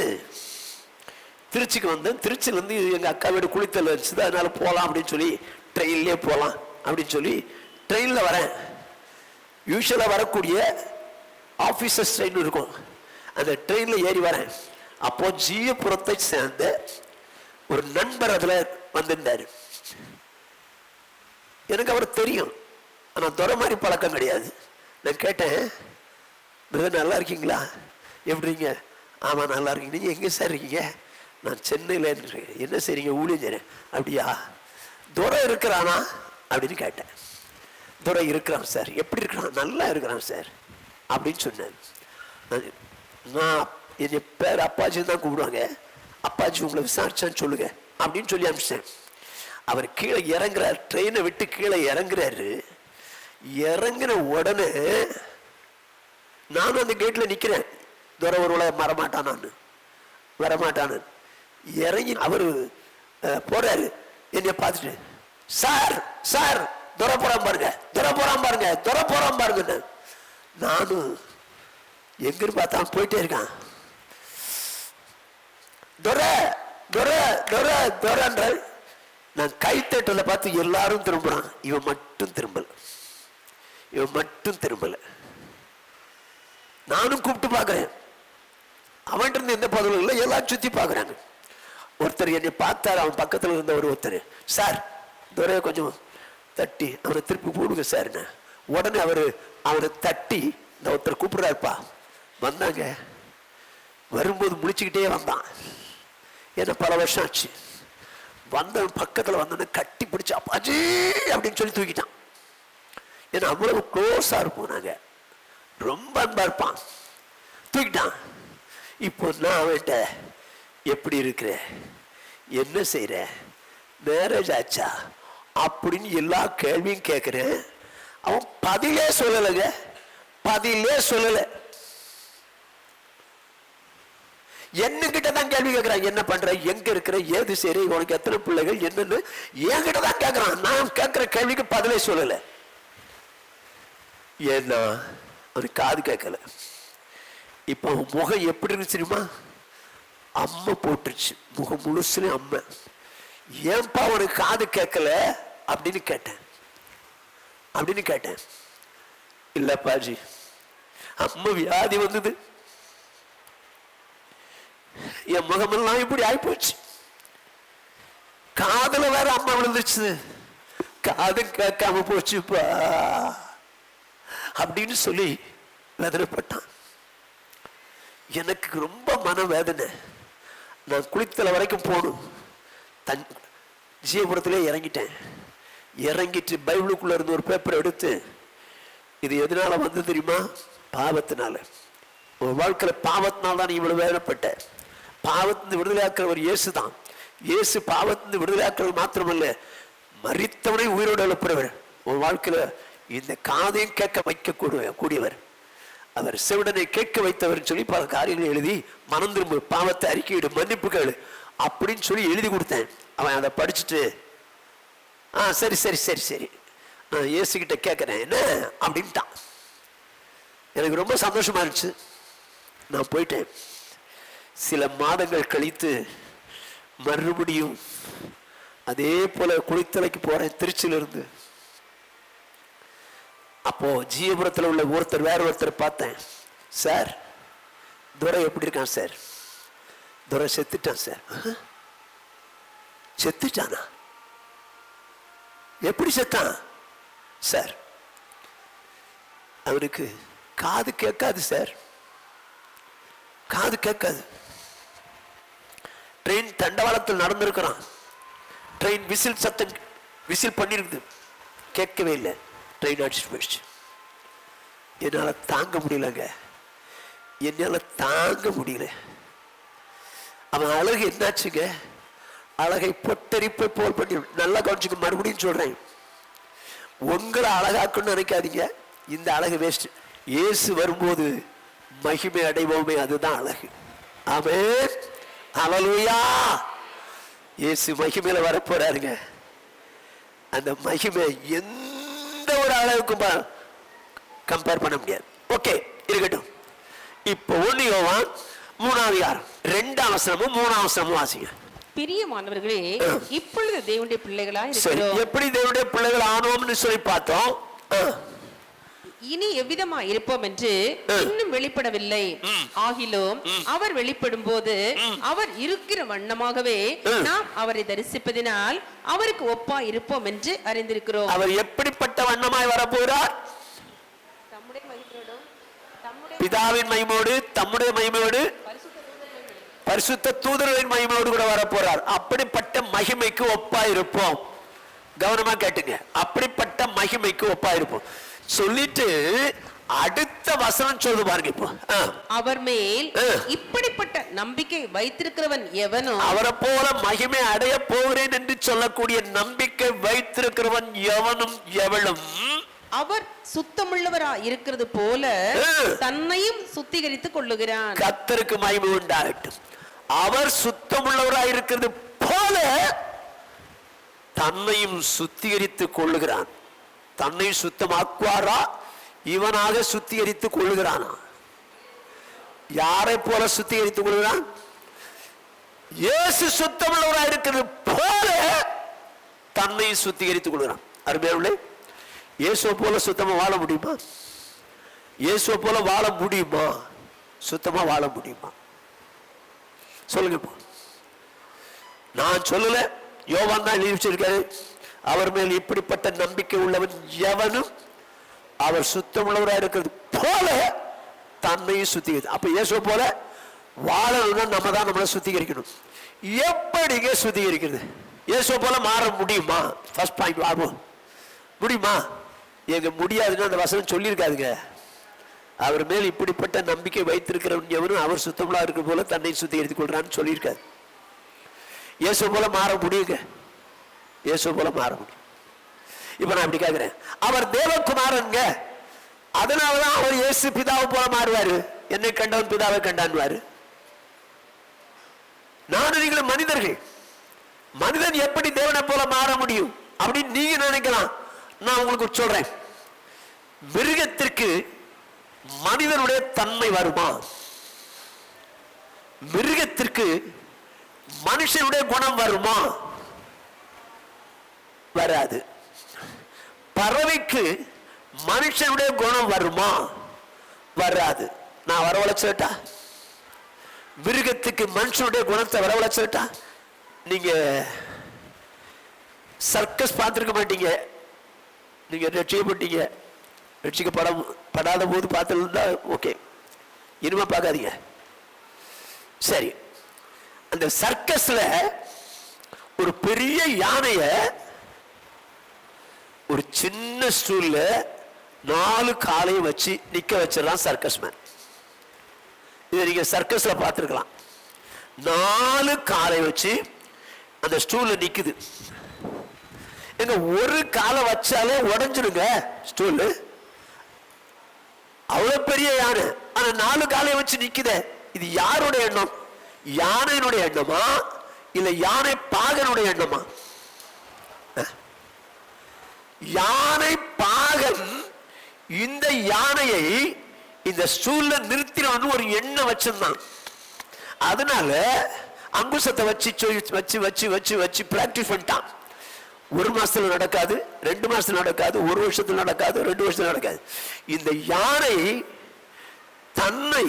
திருச்சிக்கு வந்தேன். திருச்சியில இருந்து எங்க அக்கா வீடு குளித்தல் வச்சுது, அதனால போகலாம் அப்படின்னு சொல்லி ட்ரெயின்லேயே போகலாம் அப்படின்னு சொல்லி ட்ரெயின்ல வரேன். யூஸ்வலா வரக்கூடிய ஆபீசர்ஸ் ட்ரெயின் இருக்கும். அந்த ட்ரெயின்ல ஏறி வரேன். அப்போ ஜீயபுரத்தை சேர்ந்த ஒரு நண்பர் அதுல வந்திருந்தாரு. எனக்கு அவர் தெரியும், ஆனா துறை மாதிரி பழக்கம் கிடையாது. நான் கேட்டேன், நல்லா இருக்கீங்களா, எப்படிங்க? ஆமா நல்லா இருக்கீங்க. நீங்க எங்க சார் இருக்கீங்க? நான் சென்னையில இருக்கேன். என்ன செய்றீங்க? ஊழியம் செய்றேன். அப்படியா? துறை இருக்கிறானா அப்படின்னு கேட்டேன். துறை இருக்கிறான் சார். எப்படி இருக்கிறான்? நல்லா இருக்கிறான் சார் அப்படின்னு சொன்னேன். நான் என் பேர் அப்பாஜி தான் கூப்பிடுவாங்க. அப்பாஜி உங்களை விசாரிச்சான்னு சொல்லுங்க அப்படின்னு சொல்லி அனுப்பிச்சேன். அவர் கீழே இறங்குறாரு, ட்ரெயினை விட்டு கீழே இறங்குறாரு. இறங்கின உடனே நானும் அந்த கேட்ல நிக்கிறேன். துறை ஒருவளை வரமாட்டானான்னு வரமாட்டானு இறங்கி அவரு போறாரு. என்னை பார்த்துட்டு, சார் சார் துறை போறான் பாருங்க, துறை போறான் பாருங்க, துறை போறான் பாருங்க. நானும் எங்கன்னு பார்த்தா போயிட்டே இருக்கான். துறை துறை துறை துறைன்ற நான் கைத்தட்டல பார்த்து எல்லாரும் திரும்புறான். இவன் மட்டும் திரும்பல, இவன் மட்டும் திரும்பல. நானும் கூப்பிட்டு பாக்குறேன். அவன் இருந்து எந்த பதிலும் இல்லை. எல்லாம் சுத்தி பாக்குறாங்க. ஒருத்தர் என்னை பார்த்தாரு. அவன் பக்கத்துல இருந்த ஒருத்தர், சார் துறைய கொஞ்சம் தட்டி அவனை திருப்பி போடுங்க சார். உடனே அவனை தட்டி இந்த ஒருத்தர் கூப்பிடுறாருப்பா. வந்தாங்க. வரும்போது முடிச்சுக்கிட்டே வந்தான். ஏன்னா பல வருஷம் ஆச்சு. வந்தவன் பக்கத்துல வந்தோடனே கட்டி பிடிச்சு அப்பாஜி அப்படின்னு சொல்லி தூக்கிட்டான். ஏன்னா அவ்வளவு க்ளோஸா இருப்போம் நாங்க, ரொம்ப அன்பா இருப்பான். தூக்கிட்டான். இப்போ நான் அவன்கிட்ட எப்படி இருக்கிற, என்ன செய்யற, மேரேஜ் ஆச்சா அப்படின்னு எல்லா கேள்வியும் கேட்கிறேன். அவன் பதிலே சொல்லலைங்க, பதிலே சொல்லல. என்கிட்ட தான் கேள்வி கேட்கிறான். என்ன பண்ற, எங்க இருக்கிற, ஏது சரி, உனக்கு எத்தனை பிள்ளைகள், என்னன்னு என்கிட்ட தான் கேட்கிறான். நான் கேட்கிற கேள்விக்கு பதிலே சொல்லல. ஏன்னா அவனுக்கு காது கேட்கல. இப்ப முகம் எப்படி இருந்துச்சு தெரியுமா? அம்மை போட்டுருச்சு முகம் முழுசுல அம்மை. ஏன்பா உனக்கு காது கேட்கல அப்படின்னு கேட்டேன். இல்லப்பாஜி, அம்மா வியாதி வந்தது, என் முகமெல்லாம் இப்படி ஆயிப்போச்சு. காதுல வேற அம்மா விழுந்துச்சு, காது கேட்காம போச்சுப்பா அப்படின்னு சொல்லி வேதனைப்பட்டான். எனக்கு ரொம்ப மனவேதனை. நான் குளித்தலை வரைக்கும் போகணும். ஜீவபுரத்திலே இறங்கிட்டேன். இறங்கிட்டு பைபிளுக்குள்ள இருந்து ஒரு பேப்பரை எடுத்து, இது எதனால வந்து தெரியுமா? பாவத்தினால. ஒரு வாழ்க்கையில் பாவத்தினால தான் நீ இவ்வளவு வேதனைப்பட்ட. பாவத்திலிருந்து விடுதலையாக்குறவர் இயேசு தான். இயேசு பாவத்திலிருந்து விடுதலையாக்குறது மாத்திரமல்ல, மரித்தவனை உயிரோடு எழுப்புறவர். ஒரு வாழ்க்கையில இந்த காதையும் கேட்க வைக்க கூடியவர். அவர் செவிடனை கேட்க வைத்தவர் சொல்லி பல காரியங்கள் எழுதி, மனம் திரும்ப, பாவத்தை அறிக்கையிடு, மன்னிப்புகள் அப்படின்னு சொல்லி எழுதி கொடுத்தேன். அவன் அதை படிச்சுட்டு, சரி சரி சரி சரி நான் இயேசுகிட்ட கேட்கிறேன் என்ன அப்படின்ட்டான். எனக்கு ரொம்ப சந்தோஷமா இருந்துச்சு. நான் போயிட்டேன். சில மாதங்கள் கழித்து மறுபடியும் அதே போல குளித்தலைக்கு போறேன், திருச்சியிலிருந்து. அப்போ ஜீவபுரத்தில் உள்ள வேற ஒருத்தர் பார்த்தேன். சார், துரை எப்படி இருக்கான் சார்? துரை செத்துட்டான் சார். செத்துட்டானா? எப்படி செத்தான் சார்? அவனுக்கு காது கேட்காது சார், காது கேட்காது. ட்ரெயின் தண்டவாளத்தில் நடந்திருக்கிறான். ட்ரெயின் விசில் சத்தம் விசில் பண்ணிருக்கு, கேட்கவே இல்லை. ட்ரெயின் அடிச்சுட்டு போயிடுச்சு. என்னால தாங்க முடியலங்க, என்னால தாங்க முடியல. அவன் அழகு என்னாச்சுங்க? அழகை பொட்டரிப்பை போல் பண்ணி, நல்லா கவனிச்சுக்க. மறுபடியும் சொல்றேன், உங்களை அழகாக்குன்னு நினைக்காதீங்க. இந்த அழகு வேஸ்ட். இயேசு வரும்போது மகிமை அடைவோமே, அதுதான் அழகு. ஆமென், ஹல்லேலூயா. இயேசு மகிமையில வரப்போறாருங்க. அந்த மகிமை எந்த ஒரு அழகுக்கும் கம்பேர் பண்ண முடியாது. ஓகே, இருக்கட்டும். இப்போ 1 யோவான் 3 2 3 வாசிங்க. பிரியமானவர்களே, இப்பொழுது தேவனுடைய பிள்ளைகளா இருக்கிறோம். எப்படி தேவனுடைய பிள்ளைகள் ஆனோம்னு சொல்லி பார்த்தோம். இனி எவ்விதமா இருப்போம் என்று இன்னும் வெளிப்படவில்லை. ஆகிலும் அவர் வெளிப்படும் போது அவர் இருக்கிற வண்ணமாகவே நாம் அவரை தரிசிப்பதினால் அவருக்கு ஒப்பா இருப்போம் என்று அறிந்திருக்கிறோம். அவர் எப்படிப்பட்ட வண்ணமாய் வரப்போறார்? பிதாவின் மகிமையோடு, தம்முடைய மகிமையோடு, பரிசுத்த தூதர்களின் மகிமையோடு கூட வரப்போறார். அப்படிப்பட்ட மகிமைக்கு ஒப்பா இருப்போம். கவனமா கேட்டுங்க. அப்படிப்பட்ட மகிமைக்கு ஒப்பா இருப்போம் சொல்லிட்டு அடுத்த வசனம் சொல்லுது பாருங்க. இப்போ அவர் மேல் இப்படிப்பட்ட நம்பிக்கை வைத்திருக்கிறவன் எவனோ, அவரை போல மகிமை அடைய போகிறேன் என்று சொல்லக்கூடிய நம்பிக்கை வைத்திருக்கிறவன் எவனும் எவளும் அவர் சுத்தமுள்ளவரா இருக்கிறது போல தன்னையும் சுத்திகரித்துக் கொள்ளுகிறான். கர்த்தருக்கு மகிமை உண்டாகட்டும். அவர் சுத்தமுள்ளவராய் இருக்கிறது போல தன்னையும் சுத்திகரித்துக் கொள்ளுகிறான். தன்னை சுத்தமாக்குவாரா? இவனாக சுத்திகரித்துக் கொள்ளுகிறானா? யாரை போல சுத்திகரித்துக் கொள்கிறான்? இயேசு சுத்தமுள்ளவராய் இருக்கிறது போல தன்னை சுத்திகரித்துக் கொள்கிறான். அருமையானவர்களே, இயேசுவை போல சுத்தமா வாழ முடியுமா? இயேசுவை போல வாழ முடியுமா? சுத்தமா வாழ முடியுமா? சொல்லுங்க. நான் சொல்லல, யோவான் தான் எழுதி வச்சிருக்காரு. அவர் மேல் இப்படிப்பட்ட நம்பிக்கை உள்ளவன் எவனும் அவர் சுத்தமுள்ளவராக இருக்கிறது போல தன்னையும் சுத்திகரித்து. அப்ப இயேசுவை போல வாழணும்னா நம்ம தான் நம்மளை சுத்திகரிக்கணும். எப்படிங்க சுத்திகரிக்கிறது? இயேசுவை போல மாற முடியுமா? ஃபர்ஸ்ட் பாயிண்ட் ஆகும். முடியுமா? எங்க முடியாதுன்னு அந்த வசனம் சொல்லியிருக்காதுங்க. அவர் மேல் இப்படிப்பட்ட நம்பிக்கை வைத்திருக்கிறவன் எவனும் அவர் சுத்தமுள்ளா இருக்கிற போல தன்னை சுத்திகரித்துக் கொள்றான்னு சொல்லியிருக்காரு. இயேசு போல மாற முடியுங்க. இயேசு போல மாற முடியும். இப்ப நான் இப்படி கேட்கிறேன், அவர் தேவகுமாரங்க, அதனாலதான் அவர் இயேசு பிதாவை போல மாறுவாரு. என்னை கண்டவன் பிதாவை கண்டான்வாரு. நானும் நீங்களும் மனிதர்கள். மனிதன் எப்படி தேவனை போல மாற முடியும் அப்படின்னு நீங்க நினைக்கலாம். நான் உங்களுக்கு சொல்றேன், மிருகத்திற்கு மனிதனுடைய தன்மை வருமா? மிருகத்திற்கு மனுஷனுடைய குணம் வருமா? வராது. பறவைக்கு மனுஷனுடைய குணம் வருமா? வராது. நான் வரவழைச்சா மிருகத்துக்கு மனுஷனுடைய குணத்தை வரவழைச்சா நீங்க சர்க்கஸ் பார்த்திருக்க மாட்டீங்க. நீங்க ரட்சிக்கப்பட்டீங்க, ரட்சிக்கப்படாத போது பார்த்துருந்தா ஓகே, இனிமே பார்க்காதீங்க. சரி, அந்த சர்க்கஸ்ல ஒரு பெரிய யானைய ஒரு சின்ன ஸ்டூல்ல 4 காலையும் வச்சு நிக்க வச்சிடலாம் சர்க்கஸ் மேன். இதை நீங்க சர்க்கஸ்ல பார்த்திருக்கலாம். 4 காலை வச்சு அந்த ஸ்டூல்ல நிக்குது. எங்க ஒரு காலை வச்சாலே உடஞ்சிருங்க ஸ்டூல், அவ்வளவு பெரிய யானை. ஆனா 4 காலை வச்சு நிக்குதே, இது யாருடைய எண்ணம்? யானையினுடைய எண்ணமா இல்ல யானை பாகனுடைய எண்ணமா? யானை பாகன் இந்த யானையை இந்த ஸ்டூல்ல நிறுத்தினு ஒரு எண்ணம் வச்சிருந்தான். அதனால அங்குசத்தை வச்சு வச்சு வச்சு வச்சு வச்சு பிராக்டிஸ் பண்ணிட்டான். 1 மாசத்துல நடக்காது, 2 மாசத்துல நடக்காது, 1 வருஷத்துல நடக்காது, 2 வருஷத்துல நடக்காது. இந்த யானை தன்னை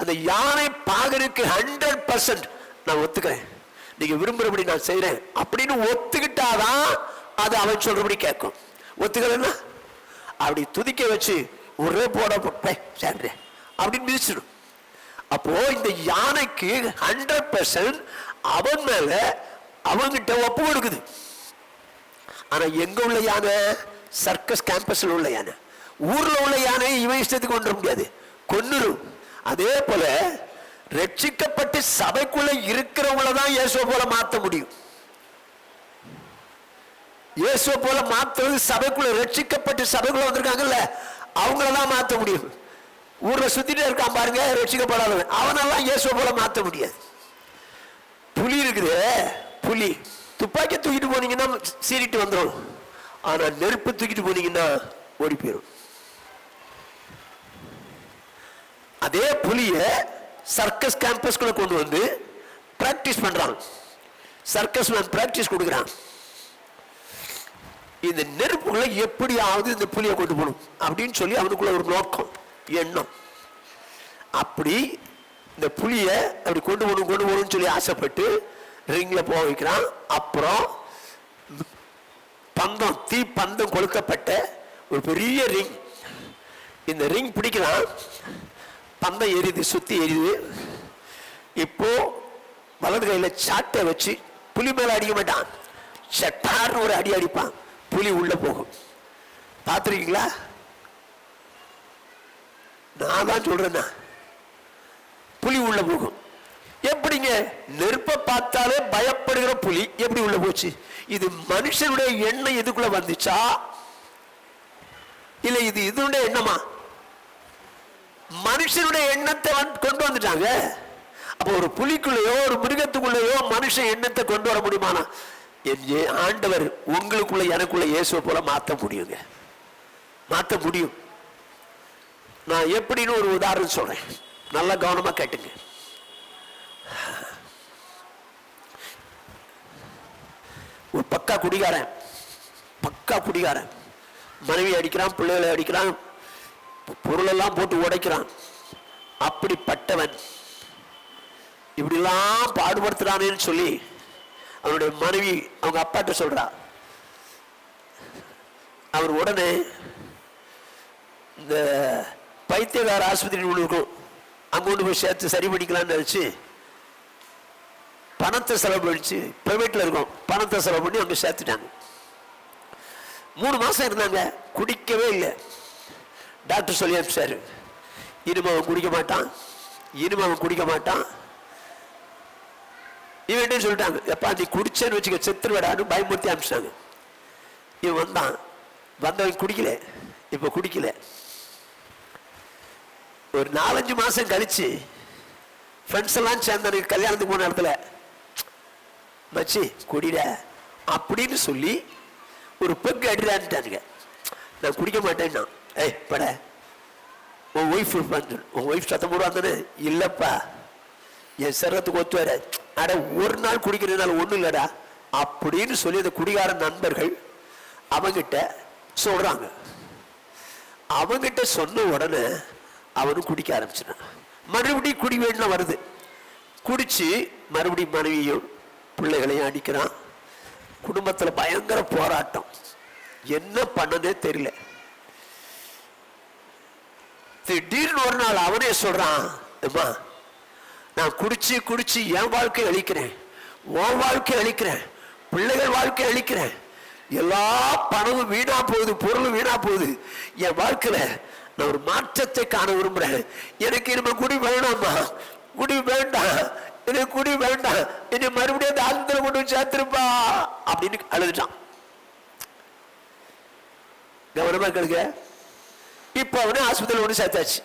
அந்த யானை பாகனுக்கு 100% நான் ஒத்துக்கிறேன், நீங்க விரும்புறபடி நான் செய்யறேன் அப்படின்னு ஒத்துக்கிட்டாதான் அது அவன் சொல்றபடி கேட்கும். ஒத்துக்கலன்னா அப்படி துதிக்க வச்சு ஒரே போட அப்படின்னு மிதிச்சிடும். அப்போ இந்த யானைக்கு 100% அவன் மேல அவங்கிட்ட ஒப்பு கொடுக்குது. ஆனா எங்க உள்ள யானை? சர்க்கஸ் கேம்பஸ்ல உள்ள யானை. ஊர்ல உள்ள யானை இவன் இஷ்டத்துக்கு கொண்டு வர முடியாது, கொன்னுரும். அதே போல ரட்சிக்கப்பட்டு சபைக்குள்ள இருக்கிறவங்களதான் இயேசுவை போல மாற்ற முடியும். இயேசுவை போல மாத்துறது சபைக்குள்ள, ரட்சிக்கப்பட்டு சபைக்குள்ள வந்திருக்காங்கல்ல அவங்களதான் மாற்ற முடியும். ஊர்ல சுத்திட்டே இருக்கான் பாருங்க ரட்சிக்கப்படாதவன், அவனெல்லாம் இயேசுவை போல மாற்ற முடியாது. புலி இருக்குது, புலி துப்பாக்கி தூக்கிட்டு போனீங்கன்னா சீறிட்டு வந்துடும். ஆனா நெருப்பு தூக்கிட்டு போனீங்கன்னா ஓடி போயிடும். அதே புலிய சர்க்கஸ் கேம்பஸ்குள்ள கொண்டு வந்து பிராக்டிஸ் பண்றான். சர்க்கஸ் மேன் பிராக்டிஸ் கொடுக்குறான். இந்த நெருப்புக்குள்ள எப்படியாவது இந்த புலியை கொண்டு போகணும் அப்படின்னு சொல்லி அவனுக்குள்ள ஒரு நோக்கம், எண்ணம். அப்படி இந்த புலிய அப்படி கொண்டு போகணும்னு சொல்லி ஆசைப்பட்டு ரிங்ல போக வைக்கிறான். அப்புறம் பந்தம், தீ பந்தம் கொளுக்கப்பட்ட ஒரு பெரிய ரிங். இந்த ரிங் பிடிக்கிறான், பந்தம் எரியுது, சுத்தி எரியுது. இப்போ வலது கையில சாட்டை வச்சு புலி மேல அடிக்க மாட்டான், சட்டார்னு ஒரு அடி அடிப்பான், புலி உள்ள போகும். பார்த்துருக்கீங்களா? நான் தான் சொல்றேன்னா புலி உள்ள போகும். எப்படிங்க? நெருப்பை பார்த்தாலே பயப்படுகிற புலி எப்படி உள்ள போச்சு? இது மனுஷனுடைய எண்ணம் எதுக்குள்ள வந்துச்சா இல்ல இது இதனுடைய எண்ணமா? மனுஷனுடைய எண்ணத்தை கொண்டு வந்துட்டாங்க. அப்போ ஒரு புலிக்குள்ளேயோ ஒரு மிருகத்துக்குள்ளேயோ மனுஷன் எண்ணத்தை கொண்டு வர முடியுமானா? ஆண்டவர் உங்களுக்குள்ள எனக்குள்ள இயேசுவை போல மாற்ற முடியுங்க, மாற்ற முடியும். நான் எப்படின்னு ஒரு உதாரணம் சொல்றேன், நல்லா கவனமா கேட்டுங்க. ஒரு பக்கா குடிகாரன் மனைவி அடிக்கிறான், பிள்ளைகளை அடிக்கிறான், பொருளெல்லாம் போட்டு உடைக்கிறான். அப்படிப்பட்டவன் இப்படிலாம் பாடுபடுத்துறானேன்னு சொல்லி அவனுடைய மனைவி அவங்க அப்பாட்ட சொல்றா. அவர் உடனே இந்த பைத்தியகார ஆஸ்பத்திரி ஒன்று இருக்கும், அங்க கொண்டு போய் சேர்த்து சரி பண்ணிக்கலாம்னு நினைச்சு பணத்தை செலவு பண்ணிச்சு. பிரைவேட்ல இருக்கும், பணத்தை செலவு பண்ணி அவங்க சேர்த்துட்டாங்க. 3 மாசம் இருந்தாங்க, குடிக்கவே இல்லை. டாக்டர் சொல்லி அனுப்பிச்சாரு, இனிமே அவன் குடிக்க மாட்டான். இவன் சொல்லிட்டாங்க, எப்பா நீ குடிச்சேன்னு வச்சுக்க செத்துருவடான்னு பயமுறுத்தி அனுப்பிச்சாங்க. இவன் வந்தவன் குடிக்கல, இப்ப குடிக்கல. ஒரு 4-5 மாசம் கழிச்சு ஃப்ரெண்ட்ஸ் எல்லாம் சேர்ந்த கல்யாணத்துக்கு போன இடத்துல மச்சி குடிட அப்படின்னு சொல்லி ஒரு பெக் அடிடான்ட்டானுங்க. நான் குடிக்க மாட்டேன்னா, ஏய் பட உன் ஒய்ஃப் சத்தம் போடுவாங்கன்னு, இல்லப்பா என் சரத்துக்கு ஒத்து வர, அட ஒரு நாள் குடிக்கிறதுனால ஒண்ணும் இல்லடா அப்படின்னு சொல்லி அந்த குடிகார நண்பர்கள் அவங்கிட்ட சொல்றாங்க. அவங்கிட்ட சொன்ன உடனே அவனும் குடிக்க ஆரம்பிச்சிட்டான். மறுபடியும் குடி வேணும் வருது, குடிச்சு மறுபடியும் மனைவியும் பிள்ளைகளையும் அடிக்கிறான். குடும்பத்துல பயங்கர போராட்டம், என்ன பண்ணதே தெரியல. திடீர்னு ஒரு நாள் அவனே சொல்றான், அம்மா நான் குடிச்சு குடிச்சு என் வாழ்க்கை அழிக்கிறேன், உன் வாழ்க்கை அழிக்கிறேன், பிள்ளைகள் வாழ்க்கை அழிக்கிறேன், எல்லா பணமும் வீணா போகுது, பொருளும் வீணா போகுது, என் வாழ்க்கையில நான் ஒரு மாற்றத்தை காண விரும்புறேன், எனக்கு இனிமே குடி வேணாமா, குடி வேண்டாம், எனக்கு குடி வேண்டாம், என்னை மறுபடியும் அந்த ஆஸ்பத்திரியில் கொண்டு வந்து சேர்த்துருப்பா அப்படின்னு அழுதுட்டான். கவனமா கேளுங்க. இப்ப அவனை ஆஸ்பத்திரியில் கொண்டு சேர்த்தாச்சு.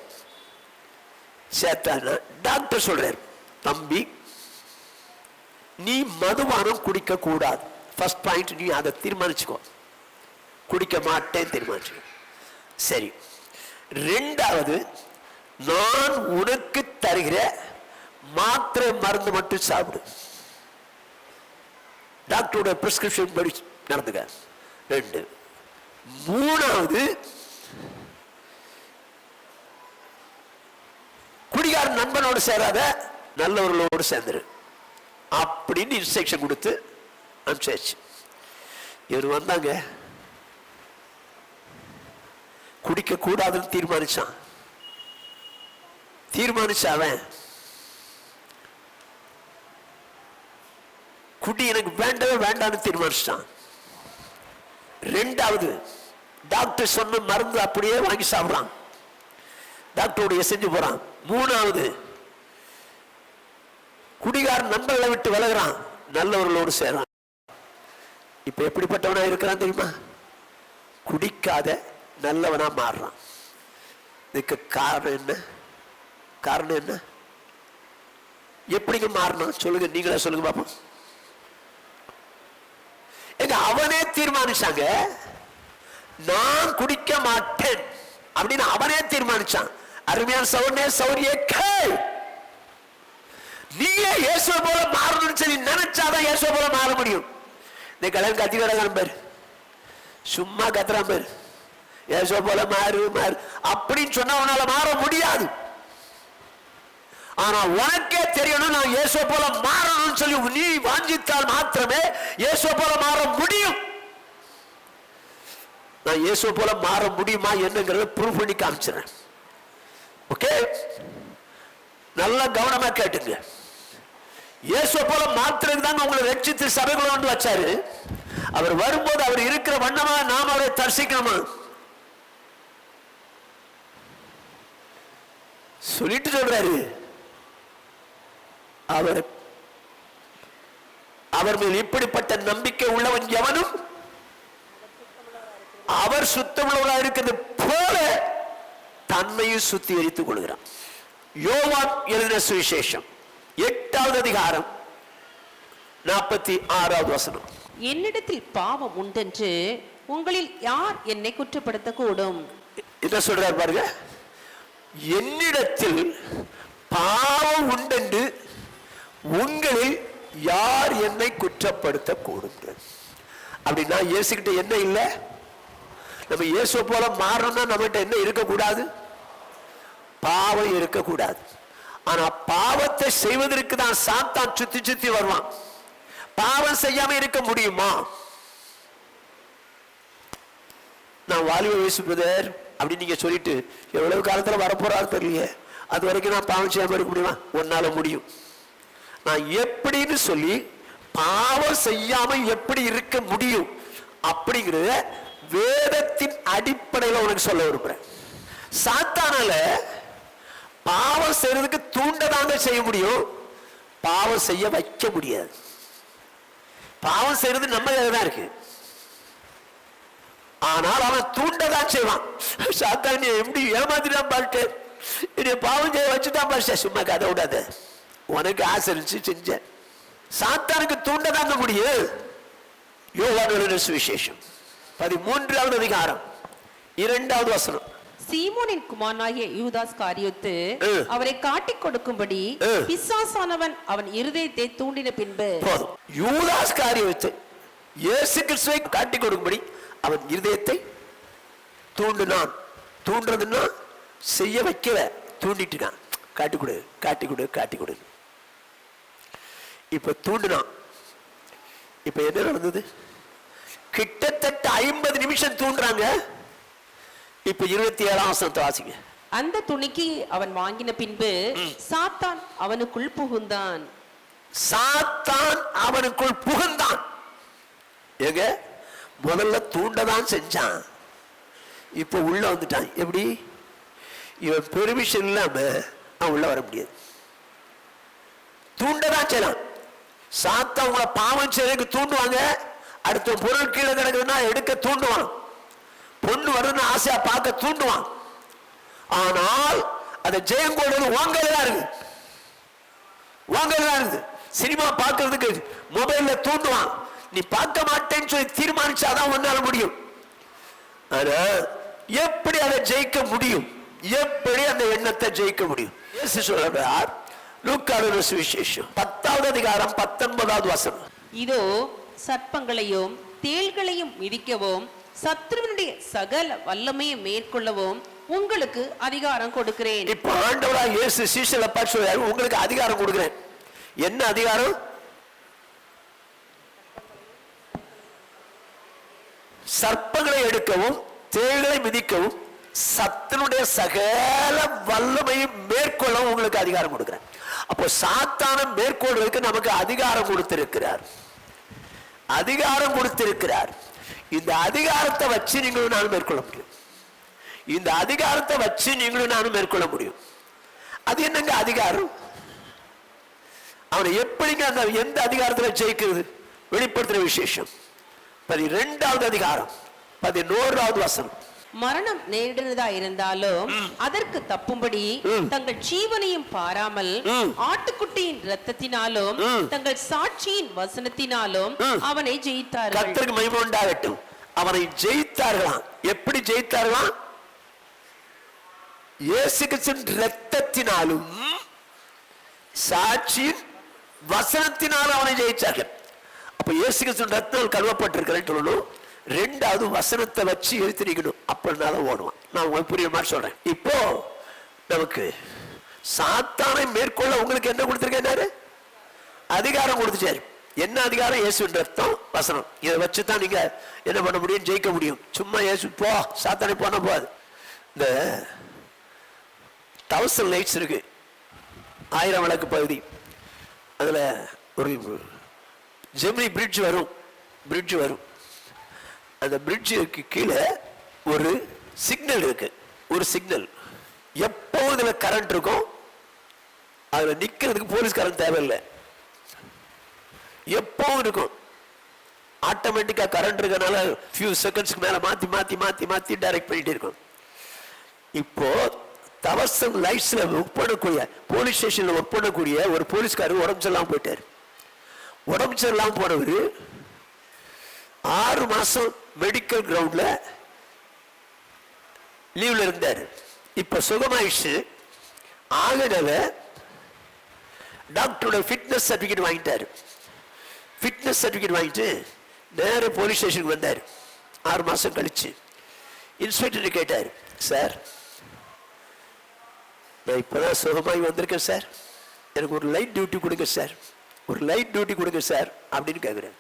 சேர்த்தான்னா டாக்டர் சொல்றாரு, தம்பி நீ மதுபானம் குடிக்க கூடாது. ஃபர்ஸ்ட் பாயிண்ட், நீ அதை தீர்மானிச்சுக்கோ, குடிக்க மாட்டேன் தீர்மானிச்சுக்கோ. சரி. ரெண்டாவது, நான் உனக்கு தருகிற மாத்திரை மருந்து மட்டும் சாப்பிடு, டாக்டரோட பிரிஸ்கிரிப்ஷன் படி நடந்துக்க. ரெண்டு. மூணாவது, குடிகார நண்பனோடு சேராத, நல்லவர்களோடு சேர்ந்துரு அப்படின்னு இன்ஸ்ட்ரக்ஷன் கொடுத்து அனுப்பிச்சாச்சு. இவர் வந்தாங்க, குடிக்க கூடாதுன்னு தீர்மானிச்சான். அவன் குடி எனக்கு வேண்டவே வேண்டான்னு தீர்மானிச்சான். ரெண்டாவது, டாக்டர் சொன்ன மருந்து அப்படியே வாங்கி சாப்பிடுறான், டாக்டருடைய செஞ்சு போறான். மூணாவது, குடிகார நண்பர்களை விட்டு விலகிறான், நல்லவர்களோடு சேரான். இப்ப எப்படிப்பட்டவனா இருக்கிறான் தெரியுமா? குடிக்காத நல்லவனா மாறுறான். இதுக்கு காரணம் என்ன? எப்படிங்க மாறணும் சொல்லுங்க, நீங்களே சொல்லுங்க பாப்போம். அவனே தீர்மானிச்சாங்க, நான் குடிக்க மாட்டேன் அப்படின்னு அவனே தீர்மானிச்சான். அருமையான சௌரியே கேள், நீயே இயேசுவை போல மாறணும்னு சொல்லி நினைச்சாதான் இயேசுவை போல மாற முடியும். இந்த கலன் கத்தி வர பாரு, சும்மா கத்துறான் பாரு, இயேசுவை போல மாறு மாறு அப்படின்னு சொன்னா உன்னால மாற முடியாது. ஆனா உனக்கே தெரியணும், நான் இயேசுவை போல மாறணும்னு சொல்லி நீ வாஞ்சித்தால் மாத்திரமே இயேசுவை போல மாற முடியும். நான் இயேசுவை போல மாற முடியுமா என்னங்கிறத ப்ரூவ் பண்ணி காமிச்சிடுறேன். ஓகே, நல்லா கவனமா கேட்டுங்க. இயேசுவை போல மாத்திரம் தான் உங்களை ரட்சித்து சபைக்குள்ள கொண்டு வச்சாரு. அவர் வரும்போது அவர் இருக்கிற வண்ணமா நாம் அவரை தரிசிக்கணுமா சொல்லிட்டு சொல்றாரு. அவர் மேல் இப்படிப்பட்ட நம்பிக்கை உள்ளவன் எவனும் அவர் சுத்தமுள்ளவராக இருக்கிறது போல தன்மையும் சுத்திகரித்துக் கொள்கிறான். யோவான் எழுதின சுவிசேஷம் 8வது அதிகாரம் 46வது வசனம். என்னிடத்தில் பாவம் உண்டென்று உங்களில் யார் என்னை குற்றப்படுத்த கூடும்? என்ன சொல்றார் பாருங்க, என்னிடத்தில் பாவம் உண்டென்று உங்களில் யார் என்னை குற்றப்படுத்த கூடும். அப்படின்னா இயேசுகிட்ட என்ன இல்லை? நம்ம இயேசு போல மாறணும்னா நம்மகிட்ட என்ன இருக்கக்கூடாது? பாவம் இருக்கக்கூடாது. ஆனா பாவத்தை செய்வதற்கு தான் சாத்தான் சுத்தி சுத்தி வருவான். பாவம் செய்யாம இருக்க முடியுமா? நான் வாலிப வயசு பிரதர் அப்படின்னு நீங்க சொல்லிட்டு எவ்வளவு காலத்துல வரப்போறாரு தெரியலையே, அது வரைக்கும் நான் பாவம் செய்யாம இருக்க முடியுமா? ஒன்னால முடியும். நான் எப்படின்னு சொல்லி பாவம் செய்யாம எப்படி இருக்க முடியும் அப்படிங்கிறத வேதத்தின் அடிப்படையில் உனக்கு சொல்ல விரும்புறேன். சாத்தானால பாவம் செய்யறதுக்கு தூண்டதாங்க செய்ய முடியும், பாவம் செய்ய வைக்க முடியாது. பாவம் செய்யறது நம்ம தான் இருக்கு, ஆனால் அவன் தூண்டதான் செய்வான். சாத்தான் நீ எப்படி ஏமாத்திட்டான் பாட்டு, இனி பாவம் செய்ய வச்சுட்டான் பாரு. சும்மா கதை விடாத, உனக்கு ஆசரிச்சு செஞ்ச. சாத்தானுக்கு தூண்டதாங்க முடியும். யோவான் எழுதின சுவிசேஷம் 13வது அதிகாரம் 2வது வசனம். சீமோனின் குமாரனாகிய யூதாஸ் காரியோத்து அவரை காட்டிக் கொடுக்கும்படி பிசாசானவன் அவன் இருதயத்தை தூண்டின பின்பு. போதும். யூதாஸ் காரியோத்து இயேசு கிறிஸ்துவை காட்டிக் கொடுக்கும்படி அவன் இருதயத்தை தூண்டினான். தூண்டுறதுன்னா செய்ய வைக்கல, தூண்டிட்டுனான். காட்டி கொடு காட்டி கொடு காட்டி கொடு. இப்ப தூண்டினான். இப்ப என்ன நடந்தது? கிட்டத்தட்ட 50 நிமிஷம் தூண்டுறாங்க. இப்ப 27ஆம் வசனத்தை வாசிங்க. அந்த துணிக்கு அவன் வாங்கின பின்பு சாத்தான் அவனுக்குள் புகுந்தான். சாத்தான் அவனுக்குள் புகுந்தான். எங்க முதல்ல தூண்டதான் செஞ்சான், இப்ப உள்ள வந்துட்டான். எப்படி? இவன் பெர்மிஷன் இல்லாம அவன் உள்ள வர முடியாது. தூண்டதான் செய்யலாம். சாத்தா உங்களை பாவம் செய்யறதுக்கு தூண்டுவாங்க. அடுத்த பொருள் கீழே கிடக்குதுன்னா எடுக்க தூண்டுவான். பொண்ணு வருதுன்னு ஆசையா பார்க்க தூண்டுவான். ஆனால் அதை ஜெயம் கொள்வது வாங்கலாம் இருக்கு, வாங்கலாம் இருக்கு. சினிமா பார்க்கறதுக்கு மொபைல்ல தூண்டுவான். நீ பார்க்க மாட்டேன்னு சொல்லி தீர்மானிச்சாதான் ஒன்னால முடியும். ஆனா எப்படி அதை ஜெயிக்க முடியும்? எப்படி அந்த எண்ணத்தை ஜெயிக்க முடியும்? இயேசு சொல்றார், லூக்கா சுவிசேஷம் 10வது அதிகாரம் 19வது வசனம். இதோ சர்ப்பங்களையும் தேள்களையும் மிதிக்கவும் சத்ருவினுடைய சகல வல்லமையை மேற்கொள்ளவும் உங்களுக்கு அதிகாரம் கொடுக்கிறேன். இப்ப ஆண்டவராக இயேசு சீஷரை பார்த்து சொல்றாரு, உங்களுக்கு அதிகாரம் கொடுக்கிறேன். என்ன அதிகாரம்? சர்ப்பங்களை எடுக்கவும் தேள்களை மிதிக்கவும் சத்துனுடைய சகல வல்லமையும் மேற்கொள்ளவும் உங்களுக்கு அதிகாரம் கொடுக்கிறேன். அப்போ சாத்தான மேற்கொள்வதற்கு நமக்கு அதிகாரம் கொடுத்திருக்கிறார், அதிகாரம் கொடுத்திருக்கிறார். இந்த அதிகாரத்தை வச்சு நீங்களும் நானும் மேற்கொள்ள முடியும். இந்த அதிகாரத்தை வச்சு நீங்களும் நானும் மேற்கொள்ள முடியும். அது என்னங்க அதிகாரம்? அவனை எப்படிங்க அந்த எந்த அதிகாரத்தில் ஜெயிக்கிறது? வெளிப்படுத்துற விசேஷம் 12வது அதிகாரம் 11வது வசனம். மரணம் நேரிடுறதா இருந்தாலும் அதற்கு தப்பும்படி தங்கள் ஜீவனையும் பாராமல் ஆட்டுக்குட்டியின் இரத்தத்தினாலும் தங்கள் சாட்சியின் வசனத்தினாலும் அவனை ஜெயித்தார்கள். கர்த்தருக்கு மகிமை உண்டாகட்டும். அவனை ஜெயித்தார்களாம். எப்படி ஜெயித்தார்களாம்? இயேசு கிறிஸ்துவின் இரத்தத்தினாலும் சாட்சியின் வசனத்தினாலும் அவனை ஜெயிச்சார்கள். அப்ப இயேசு கிறிஸ்துவின் இரத்தம் கழுவப்பட்டிருக்கிறேன்னு சொல்லணும். 2வது வசனத்தை வச்சு எழுத்திரிக்கணும். அப்படின்னாலும் ஓடுவான். நான் உங்களுக்கு புரிய மாதிரி சொல்றேன். இப்போ நமக்கு சாத்தானை மேற்கொள்ள உங்களுக்கு என்ன கொடுத்திருக்கேன்? அதிகாரம் கொடுத்துச்சாரு. என்ன அதிகாரம்? இயேசுவின் ரத்தம், வசனம். இதை வச்சுதான் நீங்க என்ன பண்ண முடியும்? ஜெயிக்க முடியும். சும்மா இயேசு போ சாத்தானை போன போகாது. இந்த 1000 லைட்ஸ் இருக்கு, 1000 விளக்கு பகுதி. அதுல ஒரு ஜெமினி பிரிட்ஜ் வரும். அந்த பிரிட்ஜுக்கு கீழே ஒரு சிக்னல் இருக்கு. ஒரு சிக்னல் எப்போ இதுல கரண்ட் இருக்கும். அதுல நிக்கிறதுக்கு போலீஸ்காரன் தேவையில்லை, எப்பவும் இருக்கும். ஆட்டோமேட்டிக்கா கரண்ட் இருக்கனால ஃபியூ செகண்ட்ஸ்க்கு மேல மாத்தி மாத்தி மாத்தி மாத்தி டைரக்ட் பண்ணிட்டு இருக்கும். இப்போ 1000 லைட்ஸ்ல ஒர்க் பண்ணக்கூடிய போலீஸ் ஸ்டேஷன்ல ஒர்க் பண்ணக்கூடிய ஒரு போலீஸ்காரர் உடம்பு சரியில்லாம போயிட்டாரு. உடம்பு சரியில்லாம போனவர் 6 மாசம் மெடிக்கல் கிரவுண்ட்ல லீவ்ல இருந்தாரு. இப்ப சுகமாயிடுச்சு. ஆகவே டாக்டரோட ஃபிட்னஸ் சர்டிபிகேட் வாங்கிட்டாரு. ஃபிட்னஸ் சர்டிபிகேட் வாங்கிட்டு நேர போலீஸ் ஸ்டேஷனுக்கு வந்தார். 6 மாசம் கழிச்சு இன்ஸ்பெக்டர் கேட்டார், சார் நான் இப்பதான் சுகமாகி வந்திருக்கேன் சார், எனக்கு ஒரு லைட் டியூட்டி கொடுங்க சார், ஒரு லைட் டியூட்டி கொடுங்க சார் அப்படின்னு கேட்குறேன்.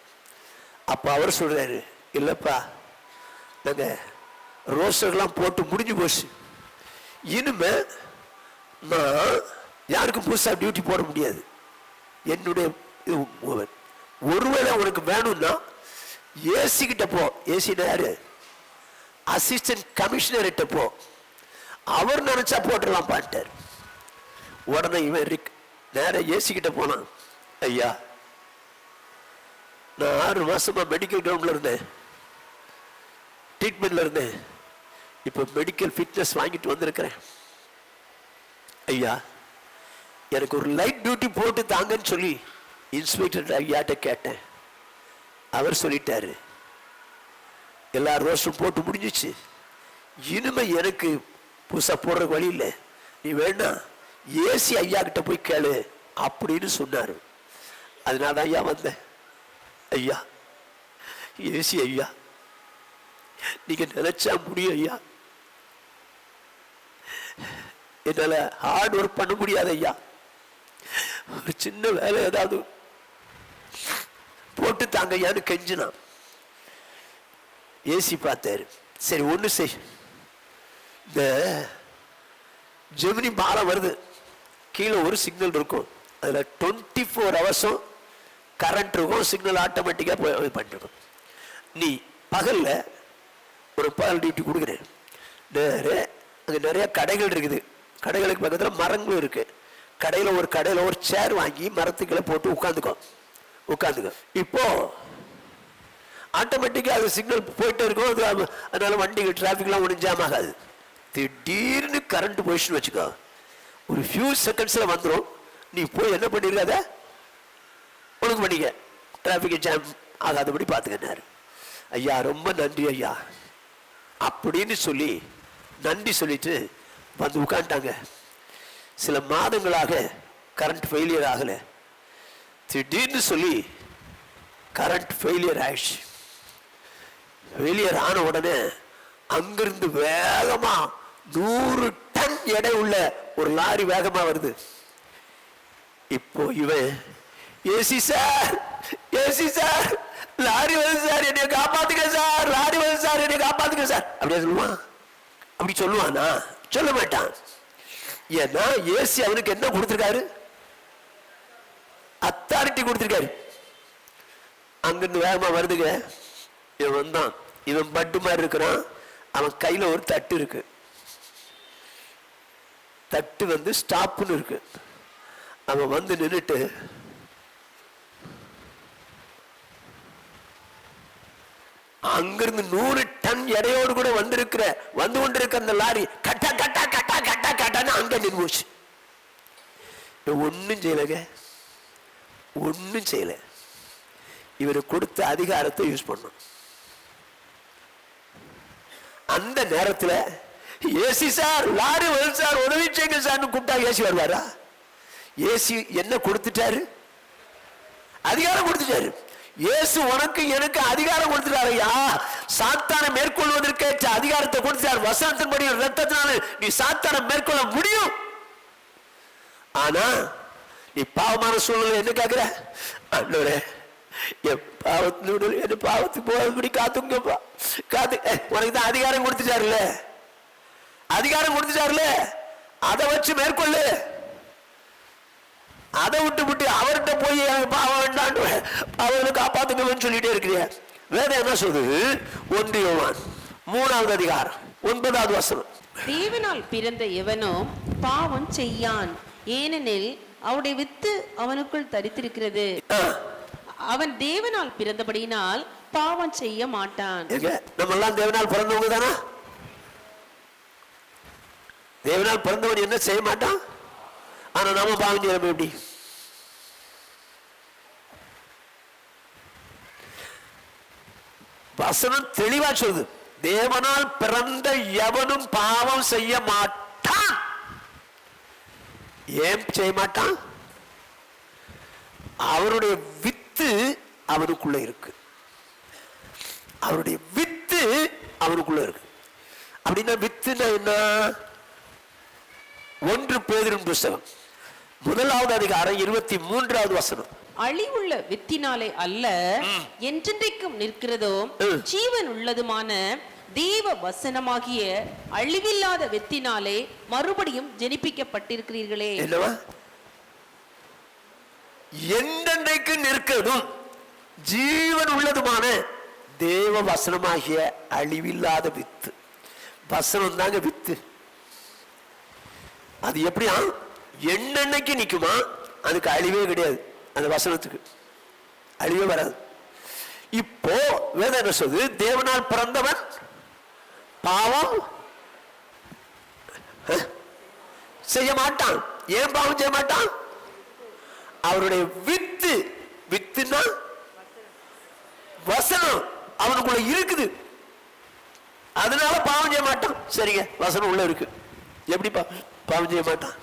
அப்ப அவர் சொல்றாரு, இல்லப்பா நாங்க ரோஸ்டர்லாம் போட்டு முடிஞ்சு போச்சு, இனிமே நான் யாருக்கும் புதுசா டியூட்டி போட முடியாது. என்னுடைய ஒருவேளை உனக்கு வேணும்னா ஏசி கிட்ட போ. ஏசி யாரு? அசிஸ்டன்ட் கமிஷனர் கிட்ட போ, அவர் நினைச்சா போட்டுடலாம் பாட்டார். உடனே இவன் நேர ஏசி கிட்ட போனான். ஐயா நான் 6 மாசமா மெடிக்கல் கிரவுண்ட்ல இருந்தேன், ட்ரீட்மெண்ட்ல இருந்தேன், இப்ப மெடிக்கல் ஃபிட்னஸ் வாங்கிட்டு வந்திருக்கிறேன். ஐயா எனக்கு ஒரு லைட் டியூட்டி போட்டு தாங்கன்னு சொல்லி இன்ஸ்பெக்டர் ஐயாட்ட கேட்டேன். அவர் சொல்லிட்டாரு, எல்லா ரோஸும் போட்டு முடிஞ்சிச்சு, இனிமே எனக்கு புதுசா போடுற வழி இல்லை, நீ வேணா ஏசி ஐயா கிட்ட போய் கேளு அப்படின்னு சொன்னாரு. அதனால ஐயா வந்தேன். ஐயா ஏசி ஐயா நீங்க நினைச்சா முடியும் ஐயா, என்னால ஹார்ட் ஒர்க் பண்ண முடியாது ஐயா, ஒரு சின்ன வேலை ஏதாவது போட்டு தாங்க ஐயான்னு கெஞ்சினா. ஏசி பார்த்தாரு. சரி ஒண்ணு செய், இந்த ஜெமினி பாலம் வருது, கீழே ஒரு சிக்னல் இருக்கும், அதுல 24 ஹவர்ஸும் கரண்ட் இருக்கும், சிக்னல் ஆட்டோமேட்டிக்கா போய் பண்ணிருக்கும். நீ பகல்ல ஒரு பகல் டியூட்டி கொடுக்குறேன், அங்கே நிறைய கடைகள் இருக்குது, கடைகளுக்கு பக்கத்தில் மரங்களும் இருக்கு, கடையில் ஒரு சேர் வாங்கி மரத்துக்களை போட்டு உட்காந்துக்கோ. இப்போ ஆட்டோமேட்டிக்கா அது சிக்னல் போயிட்டே இருக்கும், அதனால வண்டிகள் டிராபிக்லாம் ஒன்றும் ஜாம் ஆகாது. திடீர்னு கரண்ட் போயிடுச்சுன்னு வச்சுக்கோ, ஒரு ஃபியூ செகண்ட்ஸ்ல வந்துடும். நீ போய் என்ன பண்ணிருக்காத ஒழுங்கு பண்ணிக்க, டிராபிக் ஜாம் ஆகாதபடி பார்த்துக்கிட்டாரு. ஐயா ரொம்ப நன்றி ஐயா அப்படின்னு சொல்லி நன்றி சொல்லிட்டு வந்து உட்காந்துட்டாங்க. சில மாதங்களாக கரண்ட் ஃபெயிலியர் ஆகல, திடீர்னு சொல்லி கரண்ட் ஃபெயிலியர் ஆயிடுச்சு. ஃபெயிலியர் ஆன உடனே அங்கிருந்து வேகமா 100 டன் எடை உள்ள ஒரு லாரி வேகமா வருது. இப்போ இவன் ஏசி சார் லாரி வருது சார், என்னை காப்பாத்துக்க சார், லாரி வருது சார், என்னை காப்பாத்துக்க சார் அப்படியே சொல்லுவான். அப்படி சொல்லுவானா? சொல்ல மாட்டான். ஏன்னா ஏசி அவனுக்கு என்ன கொடுத்திருக்காரு? அத்தாரிட்டி கொடுத்திருக்காரு. அங்கிருந்து வேகமா வருதுங்க. இவன் வந்தான், இவன் பட்டு மாதிரி இருக்கிறான், அவன் கையில ஒரு தட்டு இருக்கு, தட்டு வந்து ஸ்டாப்னு இருக்கு. அவன் வந்து நின்றுட்டு அங்கிருந்து 100 டன் எடையோடு கூட வந்து கொண்டிருக்கிற அந்த லாரி கட்டா கட்டா கட்டா கட்டா கட்டான்னு அங்க நின்றுச்சு. ஒன்னும் செய்யலங்க, ஒன்னும் செய்யல. இவரு கொடுத்த அதிகாரத்தை யூஸ் பண்ணும். அந்த நேரத்தில் ஏசி சார் லாரி வருது சார், உதவி செய்யுங்க சார் கூப்பிட்டா ஏசி வருவாரா? ஏசி என்ன கொடுத்துட்டாரு? அதிகாரம் கொடுத்துட்டாரு. இயேசு உனக்கு எனக்கு அதிகாரம் கொடுத்துட்டாரு. ஐயா சாத்தானை மேற்கொள்வதற்கு அதிகாரத்தை கொடுத்தார். வசனத்தின்படி ரத்தத்தினால நீ சாத்தானை மேற்கொள்ள முடியும். ஆனா நீ பாவமான சூழ்நிலை என்ன கேட்கிற? ஆண்டவரே என் பாவத்துக்கு போகும்படி காத்துங்கப்பா, உனக்கு தான் அதிகாரம் கொடுத்துட்டாருல்ல, அதை வச்சு மேற்கொள்ளு. அதை விட்டு அவர்கிட்ட போய் பாவம் வேண்டாண்டு அவனை காப்பாத்துங்கன்னு சொல்லிட்டே இருக்கிறிய. வேதம் என்ன சொல்லுது? 1 யோவான் 3வது அதிகாரம் 9வது வசனம். தேவனால் பிறந்த எவனோ பாவம் செய்யான், ஏனெனில் அவருடைய வித்து அவனுக்குள் தரித்திருக்கிறது. அவன் தேவனால் பிறந்தபடியினால் பாவம் செய்ய மாட்டான். நம்ம எல்லாம் தேவனால் பிறந்தவங்க தானா? தேவனால் பிறந்தவன் என்ன செய்ய மாட்டான்? ஆனா நாம பாவம் செய்யறோம். எப்படி? வசனம் தெளிவா சொல்லுது, தேவனால் பிறந்த எவனும் பாவம் செய்ய மாட்டான். ஏன் செய்ய மாட்டான்? அவருடைய வித்து அவனுக்குள்ள இருக்கு. அவருடைய வித்து அவனுக்குள்ள இருக்கு. அப்படின்னா வித்துனா என்ன? 1 பேதுரு புத்தகம் 1வது அதிகாரம் 23வது வசனம். அழிவுள்ள வித்தினாலே அல்ல, என்றென்றைக்கும் நிற்கிறதோ ஜீவன் உள்ளதுமான தேவ வசனமாகிய அழிவில்லாத வித்தினாலே மறுபடியும் ஜெனிப்பிக்கப்பட்டிருக்கிறீர்களே. என்னவா? என்றென்றைக்கு நிற்கிறதும் ஜீவன் உள்ளதுமான தேவ வசனமாகிய அழிவில்லாத வித்து. வசனம் தாங்க வித்து. அது எப்படியா என்னன்னைக்கு நிக்குமா? அதுக்கு அழிவே கிடையாது. அந்த வசனத்துக்கு அழிவே வராது. இப்போ வேதம் என்ன சொல்லுது? தேவனால் பிறந்தவன் பாவம் செய்ய மாட்டான். ஏன் பாவம் செய்ய மாட்டான்? அவருடைய வித்து, வித்துனா வசனம் அவனுக்குள்ள இருக்குது, அதனால பாவம் செய்ய மாட்டான். சரிங்க, வசனம் உள்ள இருக்கு, எப்படி பாவம் செய்ய மாட்டான்?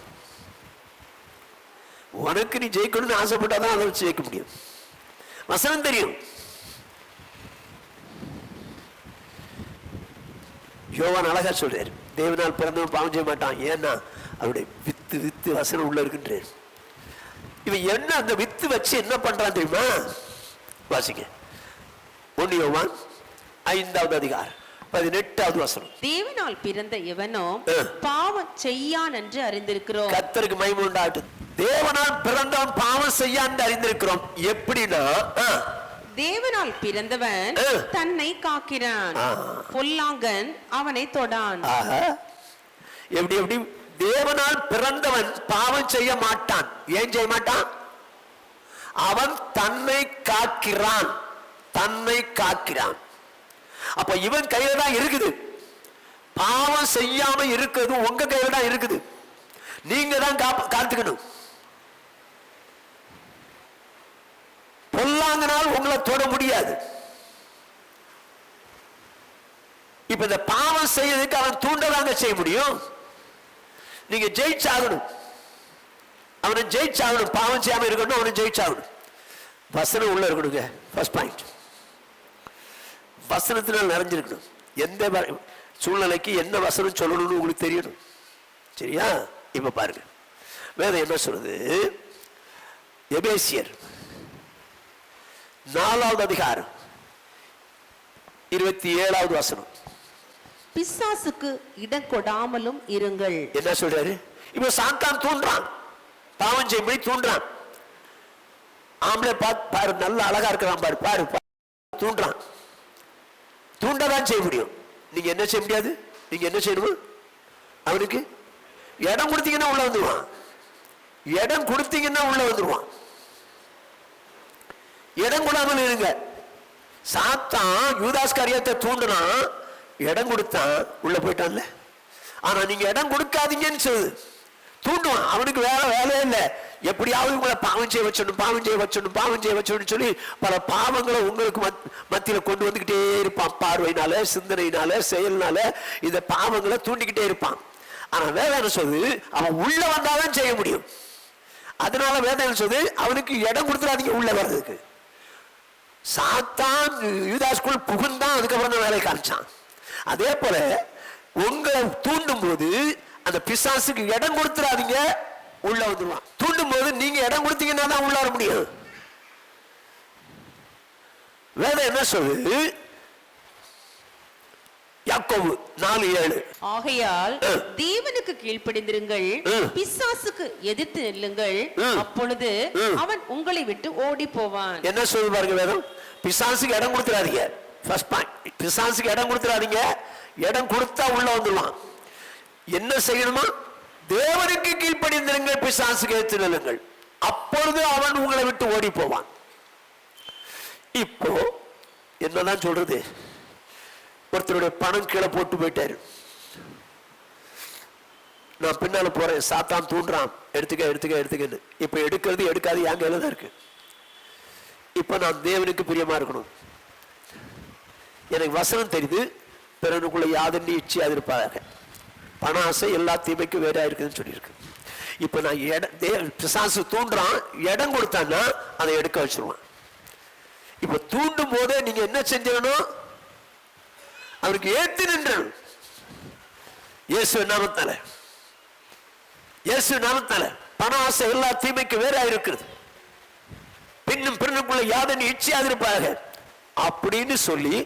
உனக்கு நீ ஜெயிக்கணும்னு ஆசைப்பட்டாதான் அதை வச்சு ஜெயிக்க முடியும். வசனம் தெரியும். யோவான் அழகா சொல்றாரு, தேவனால் பிறந்தவன் பாவம் செய்ய மாட்டான். ஏன்னா அவருடைய வித்து, வித்து வசனம் உள்ள இருக்குன்றார். இவன் என்ன அந்த வித்து வச்சு என்ன பண்றான் தெரியுமா? வாசிங்க 1 யோவான் 5வது அதிகாரம் 18வது வசனம். தேவனால் பிறந்த எவனோ பாவம் செய்யான் என்று அறிந்திருக்கிறோம். கர்த்தருக்கு மகிமை உண்டாகட்டும். தேவனால் பிறந்தவன் பாவம் செய்யான் என்று அறிந்திருக்கிறோம். எப்படின்னா, தேவனால் பிறந்தவன் தன்னை காக்கிறான், பொல்லாங்கன் அவனை தொடான். எப்படி எப்படி? தேவனால் பிறந்தவன் பாவம் செய்ய மாட்டான். ஏன் செய்ய மாட்டான்? அவன் தன்னை காக்கிறான், தன்னை காக்கிறான். அப்ப இவன் கையில தான் இருக்குது. பாவம் செய்யாம இருக்கிறது உங்க கையில தான் இருக்குது. நீங்க தான் காத்துக்கணும். பொல்லாங்கனால் உங்களை தொட முடியாது. இப்ப இந்த பாவம் செய்யறதுக்கு அவன் தூண்டதாங்க செய்ய முடியும். நீங்க ஜெயிச்சாகணும். அவனை ஜெயிச்சாகணும். பாவம் செய்யாம இருக்கணும், அவனை ஜெயிச்சாகணும். வசனம் உள்ள இருக்கணுங்க. ஃபர்ஸ்ட் பாயிண்ட், வசனத்தினால் நிறைஞ்சிருக்கணும். எந்த சூழ்நிலைக்கு என்ன வசனம் சொல்லணும்னு உங்களுக்கு தெரியணும். சரியா? இப்ப பாருங்க, வேதம் என்ன சொல்றது? எபேசியர் 4வது அதிகாரம் 27வது வசனம். பிசாசுக்கு இடம் கொடாமலும் இருங்கள். என்ன சொல்றாரு? இப்ப சாத்தான் தூண்டுறான், பாவம் செய்யும்படி தூண்டுறான். ஆம்பளை பாரு, நல்ல அழகா இருக்கிறான் பாரு, பாரு தூண்டுறான். தூண்டதான் செய்ய முடியும். நீங்க என்ன செய்ய முடியாது. நீங்க என்ன செய்யணும்? அவனுக்கு இடம் கொடுத்தீங்கன்னா உள்ள வந்துருவான். இடம் கொடுத்தீங்கன்னா உள்ள வந்துருவான். இடம் கொடாமல் இருங்க. சாத்தான் யூதாஸ் காரியத்தை தூண்டுனா, இடம் கொடுத்தான், உள்ள போயிட்டான்ல. ஆனா நீங்க இடம் கொடுக்காதீங்கன்னு சொல்லுது. தூண்டுவான். அவனுக்கு வேற வேலையே இல்லை. எப்படியாவது உங்களை பாவம் செய்ய வச்சணும், பாவம் செய்ய வச்சணும், பாவம் செய்ய வச்சணும்னு சொல்லி பல பாவங்களை உங்களுக்கு மத்தியில கொண்டு வந்துகிட்டே இருப்பான். பார்வையினால, சிந்தனையினால, செயல்னால இந்த பாவங்களை தூண்டிக்கிட்டே இருப்பான். ஆனா வேதம் சொல்லுது, அவன் உள்ள வந்தாதான் செய்ய முடியும். அதனால வேதம் சொல்லுது, அவனுக்கு இடம் கொடுத்துடாதீங்க உள்ள வர்றதுக்கு. சாத்தான் யூதாஸ்குள் புகுந்தான், அதுக்கப்புறம் தான் வேலை காமிச்சான். அதே போல உங்களை தூண்டும் போது அந்த பிசாசுக்கு இடம் கொடுத்துடாதீங்க, உள்ள வந்துருவான். தூண்டும் போது நீங்க இடம் கொடுத்தீங்கன்னா தான் உள்ள வர முடியும். வேதம் என்ன சொல்லுது? யாக்கோபு 4:7. ஆகையால் தேவனுக்கு கீழ்ப்படிந்திருங்கள், பிசாசுக்கு எதிர்த்து நில்லுங்கள், அப்பொழுது அவன் உங்களை விட்டு ஓடி போவான். என்ன சொல்லு பாருங்க வேதம்? பிசாசுக்கு இடம் கொடுத்துறாதீங்க. ஃபர்ஸ்ட் பாயிண்ட், பிசாசுக்கு இடம் கொடுத்துறாதீங்க. இடம் கொடுத்தா உள்ள வந்துருவான். என்ன செய்யணுமா? தேவனுக்கு கீழ்ப்படிந்திருங்கள், பிசாசுக்கு எதிர்த்து நில்லுங்கள், அப்பொழுது அவன் உங்களை விட்டு ஓடி போவான். இப்போ என்னதான் சொல்றது? ஒருத்தருடைய பணம் கீழே போட்டு போயிட்டாரு. நான் பின்னால போறேன், சாத்தான் தூண்டுறான், எடுத்துக்க எடுத்துக்க எடுத்துக்கன்னு. இப்ப எடுக்கிறது எடுக்காது என் கையில தான் இருக்கு. இப்ப நான் தேவனுக்கு பிரியமா இருக்கணும். எனக்கு வசனம் தெரியுது, பிறனுக்குள்ள யாதென்று இச்சையாது இருப்பாங்க, பண ஆசை எல்லா தீமைக்கும் வேற இருக்குதுன்னு சொல்லியிருக்கு. இப்ப நான் பிசாசு தூண்டுறான், இடம் கொடுத்தான்னா அதை எடுக்க வச்சிருவான். இப்ப தூண்டும் போதே நீங்க என்ன செஞ்சிடணும்? அவருக்கு ஏத்து நின்றணும். இயேசு நாமத்தால, இயேசு நாமத்தால பண ஆசை எல்லா தீமைக்கு வேற இருக்கிறது, பின்னும் பிறனுக்குள்ள யாதென்று இச்சையாது இருப்பாங்க அப்படின்னு சொல்லி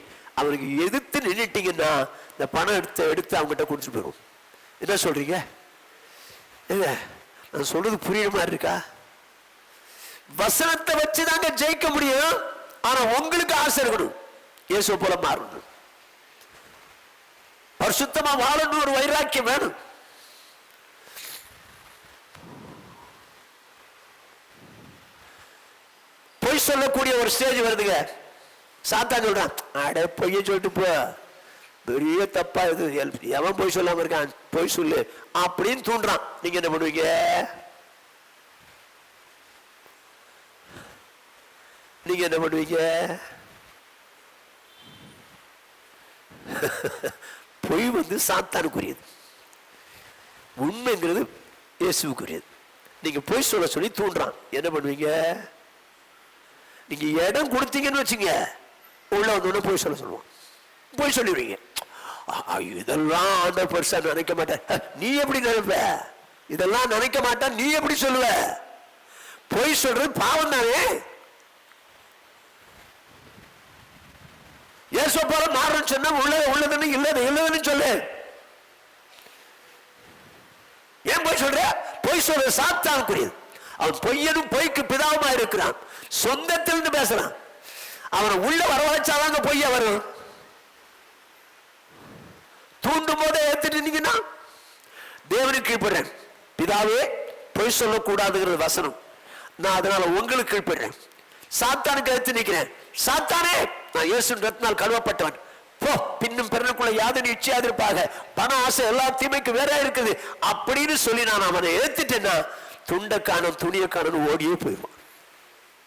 அவருக்கு எதிர்த்து நின்றுட்டீங்கன்னா இந்த பணம் எடுத்து அவங்ககிட்ட குடிச்சு போயிடும். என்ன சொல்றீங்க? நான் சொல்றது புரியுற மாதிரி இருக்கா? வசனத்தை வச்சுதாங்க ஜெயிக்க முடியும். ஆனா உங்களுக்கு ஆசை இருக்கணும், இயேசு போல மாறணும், பரிசுத்தமா வாழணும், ஒரு வைராக்கியம் வேணும். பொய் சொல்லக்கூடிய ஒரு ஸ்டேஜ் வருதுங்க. சாத்தான் சொல்றான், அட பொய்ய சொல்லிட்டு போ, பெரிய தப்பா இது, எவன் பொய் சொல்லாம இருக்கான், பொய் சொல்லு அப்படின்னு தூண்டுறான். நீங்க என்ன பண்ணுவீங்க? நீங்க என்ன பண்ணுவீங்க? பொய் வந்து சாத்தானுக்குரியது, உண்மைங்கிறது இயேசுவுக்குரியது. நீங்க பொய் சொல்ல சொல்லி தூண்டுறான், என்ன பண்ணுவீங்க? நீங்க இடம் கொடுத்தீங்கன்னு வச்சுங்க, உள்ள வந்து பொய் சொல்ல சொல்லுவான், பொய் சொல்லிடுவீங்க. இதெல்லாம் ஆண்டவர் பெருசா நினைக்க மாட்டேன். நீ எப்படி நினைப்ப? இதெல்லாம் நினைக்க மாட்டேன், நீ எப்படி சொல்லுவ? பொய் சொல்றது பாவம் தானே. இயேசு போல மாறணும்னு சொன்னா உள்ளதுன்னு இல்லதுன்னு சொல்லு. ஏன் போய் சொல்ற? பொய் சொல்ற சாத்தானுக்குரியது. அவன் பொய்யனும் பொய்க்கு பிதாவுமா இருக்கிறான். சொந்தத்திலிருந்து பேசுறான். அவனை உள்ள வரவழைச்சாதாங்க பொய்ய வரும். தூண்டும் போதே ஏத்துட்டு இருந்தீங்கன்னா தேவனுக்கு கீழ்ப்படுறேன். பிதாவே பொய் சொல்லக்கூடாதுங்கிறது வசனம். நான் அதனால உங்களுக்கு கீழ்ப்படுறேன். சாத்தானுக்கு எடுத்து நிற்கிறேன். சாத்தானே, நான் இயேசுவின் ரத்தத்தால் கழுவப்பட்டவன். போ, பின்னும் பிறனுக்குள்ள யாதனை இச்சையாதிருப்பாக. பண ஆசை எல்லா தீமைக்கு வேற இருக்குது அப்படின்னு சொல்லி நான் அவனை ஏத்துட்டேன்னா துண்டக்கானம் துணியக்கானு ஓடியே போயிடுவான்.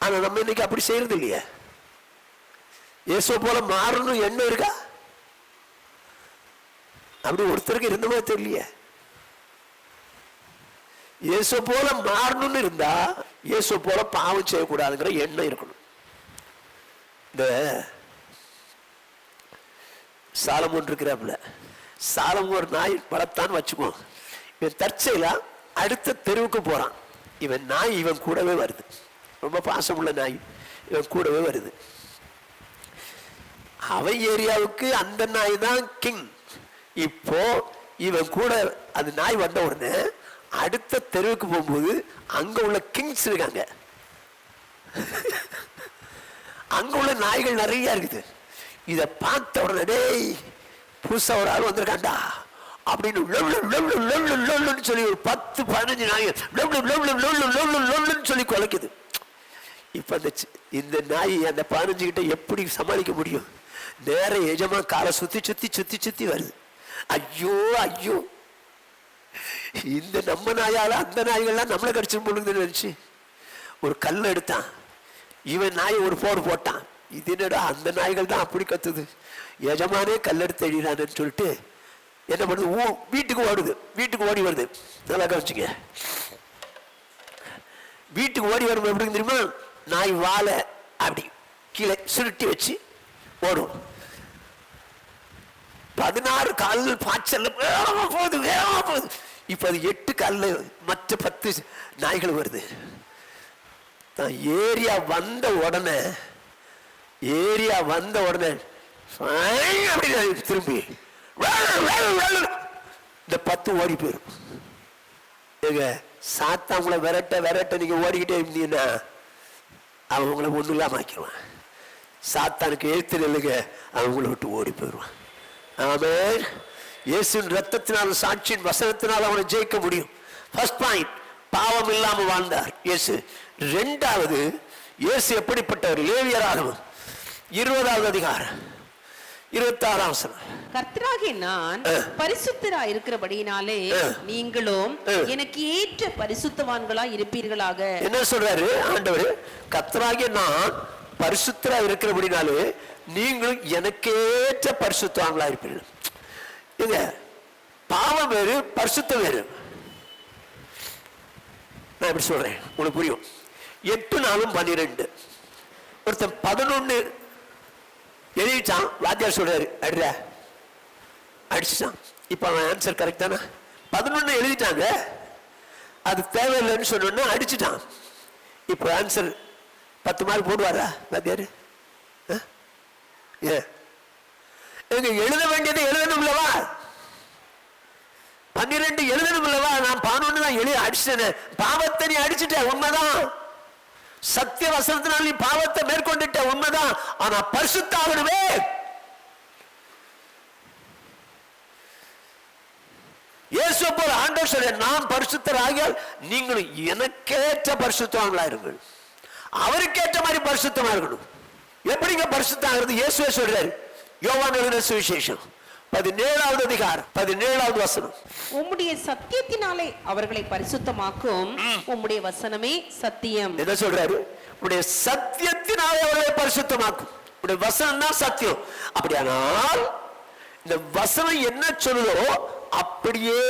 ஆனா நம்ம இன்னைக்கு அப்படி செய்யறது இல்லையே. இயேசு போல மாறணும் என்ன இருக்கா? அப்படி ஒருத்தருக்கு இருந்தமா தெரியலையே. இயேசு போல மாறணும்னு இருந்தா இயேசு போல பாவம் செய்யக்கூடாதுங்கிற எண்ணம் இருக்கணும். இந்த சாலமோன் இருக்கிறாப்புல, சாலமோன் ஒரு நாய் வளர்த்தான்னு வச்சுக்குவோம். இவன் தற்செயலா அடுத்த தெருவுக்கு போறான். இவன் நாய் இவன் கூடவே வருது. ரொம்ப பாசமுள்ள நாய் இவன் கூடவே வருது. அவன் ஏரியாவுக்கு அந்த நாய் தான் கிங். இப்போ இவன் கூட அது நாய் வந்த உடனே அடுத்த தெருவுக்கு போகும்போது அங்க உள்ள கிங்ஸ் இருக்காங்க. அங்க உள்ள நாய்கள் நிறைய இருக்குது. இத பார்த்த உடனே புதுசா ஒரு ஆள் வந்திருக்காண்டா அப்படின்னு சொல்லி ஒரு 10-15 நாய் சொல்லி குலைக்குது. இப்ப இந்த நாய் அந்த 15 கிட்ட எப்படி சமாளிக்க முடியும்? நேர எஜமா காலை சுத்தி சுத்தி சுத்தி சுத்தி வருது. ஐயோ ஐயோ, இந்த நம்ம நாயால அந்த நாய்கள்லாம் நம்மளை கடிச்சு போடுதுன்னு நினைச்சு ஒரு கல் எடுத்தான். இவன் நாய் ஒரு போடு போட்டான். இது என்னடா, அந்த நாய்கள் தான் அப்படி கத்துது, எஜமானே கல்லெடுத்து எழிறான்னு சொல்லிட்டு என்ன பண்ணுது? வீட்டுக்கு ஓடுது. வீட்டுக்கு ஓடி வருது. நல்லா கவனிச்சுங்க. வீட்டுக்கு ஓடி வரும் எப்படி தெரியுமா? நாய் வாழை அப்படி கீழே சுருட்டி வச்சு ஓடும். 16 கால்கள் பாய்ச்சல் போகுது, வேகமா போகுது. இப்ப அது 8 கால்ல மற்ற 10 நாய்கள் வருது. ஏரியா வந்த உடனே அப்படி திரும்பி இந்த 10 ஓடி போயிடும். ஏங்க, சாத்தாங்களை விரட்ட நீங்க ஓடிக்கிட்டே இருந்தீங்கன்னா அவங்கள ஒண்ணு இல்லாம ஆக்கிடுவான். சாத்தானுக்கு எழுத்து இல்லைங்க, அவங்கள விட்டு ஓடி போயிடுவான். ஆமென். இயேசுவின் ரத்தத்தினால் சாட்சியின் வசனத்தினால் அவனை ஜெயிக்க முடியும். ஃபர்ஸ்ட் பாயிண்ட், பாவம் இல்லாம வாழ்ந்தார் இயேசு. 2வது, இயேசு எப்படிப்பட்டவர்? லேவியராகமம் 20வது அதிகாரம் 26ஆம் வசனம். கர்த்தராகிய நான் பரிசுத்தரா இருக்கிறபடியினாலே நீங்களும் எனக்கு ஏற்ற பரிசுத்தவான்களா இருப்பீர்களாக. என்ன சொல்றாரு ஆண்டவர்? கர்த்தராகிய நான் பரிசுத்தரா இருக்கிறபடினாலே நீங்களும் எனக்கு ஏற்ற பரிசுத்தவான்களா இருப்பீர்கள். இது பாவம் வேறு, பரிசுத்தம் வேறு. நான் எப்படி சொல்றேன் உங்களுக்கு புரியும். 8 நாளும் 12. ஒருத்தன் 11 எழுதிச்சான். வாத்தியார் சொல்றாரு அடிற அடிச்சுட்டான். இப்ப அவன் ஆன்சர் கரெக்ட் தானே? 11 எழுதிட்டாங்க, அது தேவையில்லைன்னு சொன்னோன்னா அடிச்சுட்டான். இப்ப ஆன்சர் 10 மார்க் போடுவாரா வாத்தியாரு? எழுத வேண்டியதை எழுதணும்லவா? 12 எழுதணும்லவா? நான் 11 தான் எழுதி அடிச்சிட்டேன். பாவத்தை நீ அடிச்சுட்ட, உண்மைதான். சத்திய வசனத்தினால் நீ பாவத்தை மேற்கொண்டுட்ட, உண்மைதான். ஆனா பரிசுத்தாகணுமே. இயேசு போல ஆண்டவர் சொல்ற, நான் பரிசுத்தர் ஆகியால் நீங்களும் எனக்கேற்ற பரிசுத்தவான்களா இருங்கள். அவருக்கேற்ற மாதிரி பரிசுத்தமா இருக்கணும். எப்படிங்க பரிசுத்தம் ஆகிறது? இயேசுவே சொல்றாரு. யோவான் எழுதின சுவிசேஷம் 17வது அதிகாரம் 17வது வசனம். உம்முடைய சத்தியத்தினாலே அவர்களை பரிசுத்தமாக்கும், உம்முடைய வசனமே சத்தியம். என்ன சொல்றாரு? உம்முடைய சத்தியத்தினாலே அவர்களை பரிசுத்தமாக்கும். உம்முடைய வசனம் தான் சத்தியம். அப்படியானால் இந்த வசனம் என்ன சொல்லுதோ அப்படியே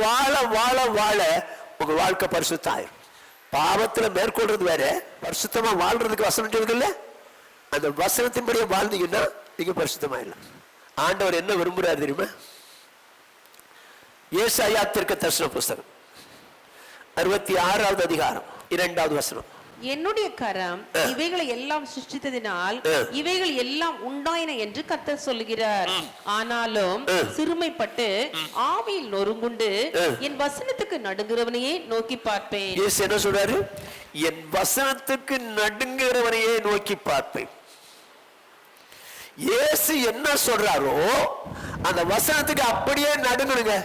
வாழ வாழ வாழ உங்க வாழ்க்கை பரிசுத்தம் ஆயிரும். பாவத்துல மேற்கொள்றது வேற, பரிசுத்தமா வாழ்றதுக்கு வசனம் சொல்லுது இல்ல? அந்த வசனத்தின்படியே வாழ்ந்தீங்கன்னா நீங்க பரிசுத்தமாயிடலாம். ஆண்டவர் என்ன விரும்புறாரு தெரியுமா? ஏசாயா தீர்க்கதரிசன புஸ்தகம் 66வது அதிகாரம் 2வது வசனம். என்னுடைய கரம் இவைகளை எல்லாம் சிருஷ்டித்ததினால் இவைகள் எல்லாம் உண்டாயின என்று கர்த்தர் சொல்கிறார். ஆனாலும் சிறுமைப்பட்டு ஆவியில் நொறுங்குண்டு என் வசனத்துக்கு நடுங்குறவனையே நோக்கி பார்ப்பேன். என்ன சொல்றாரு? என் வசனத்துக்கு நடுங்குறவனையே நோக்கி பார்ப்பேன். இயேசு என்ன சொல்றாரோ அந்த வசனத்துக்கு அப்படியே நடுங்குங்க.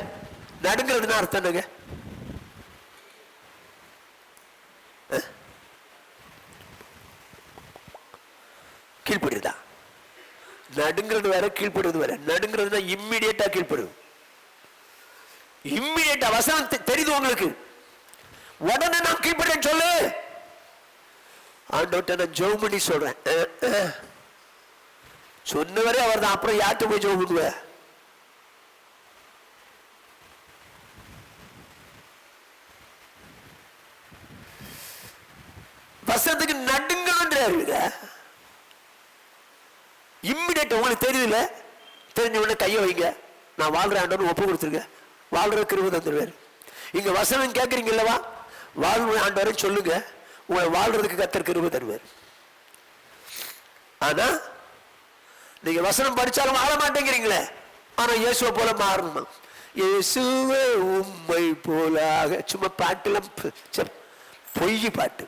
நடுங்கிறதுனா அர்த்தம் என்னங்க? கீழ்ப்படுதா? நடுங்கிறது வேற, கீழ்ப்படுறது வேற. நடுங்கிறதுனா இம்மிடியேட்டா கீழ்ப்படுது. இம்மிடியேட்டா வசனம் தெரியுது உங்களுக்கு, உடனே நான் கீழ்ப்படுறேன் சொல்லு. ஆண்டவர்ட்ட நான் ஜெபம் பண்ணி சொல்றேன் சொன்னவரே அவர் தான். அப்புறம் யார்கிட்ட போய் ஜெபம் பண்ணுவ? வசனத்துக்கு நடுங்கணும்ன்றாரு. இம்மிடியேட் உங்களுக்கு தெரியுதுல, தெரிஞ்ச உடனே கையை வைங்க, நான் வாழ்ற ஆண்டவன் ஒப்பு கொடுத்துருங்க, வாழ்ற கிருபை தந்துடுவார். இங்க வசனம் கேட்கறீங்க இல்லவா, வாழ்ற ஆண்டவரை சொல்லுங்க, உங்களை வாழ்றதுக்கு கர்த்தர் கிருபை தருவார். ஆனா நீங்க வசனம் படிச்சாலும் வாழ மாட்டேங்கிறீங்களே. ஆனா இயேசுவை போல மாறணும். இயேசுவே உம்மை போலாக, சும்மா பாட்டுலாம் பொய் பாட்டு.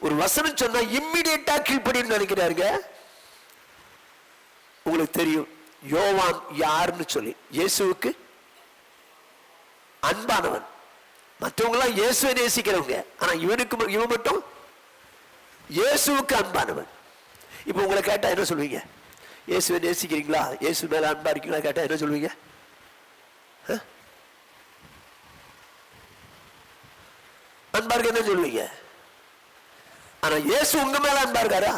ஒரு வசனம் சொன்னா இம்மிடியேட்டா கீழ்ப்படின்னு நினைக்கிறாருங்க. உங்களுக்கு தெரியும் யோவான் யாருன்னு சொல்லி, இயேசுவுக்கு அன்பானவன். மற்றவங்க எல்லாம் இயேசுவை நேசிக்கிறவங்க, ஆனா இவன் மட்டும் இயேசுவுக்கு அன்பானவன். இப்ப உங்களை கேட்டா என்ன சொல்லுவீங்க? இயேசுவை நேசிக்கிறீங்களா, இயேசு மேல அன்பா இருக்கீங்களா கேட்டா என்ன சொல்லுவீங்க? அன்பா இருக்க என்ன சொல்லுவீங்க? ஆனா இயேசு உங்க மேல அன்பா இருக்காரா?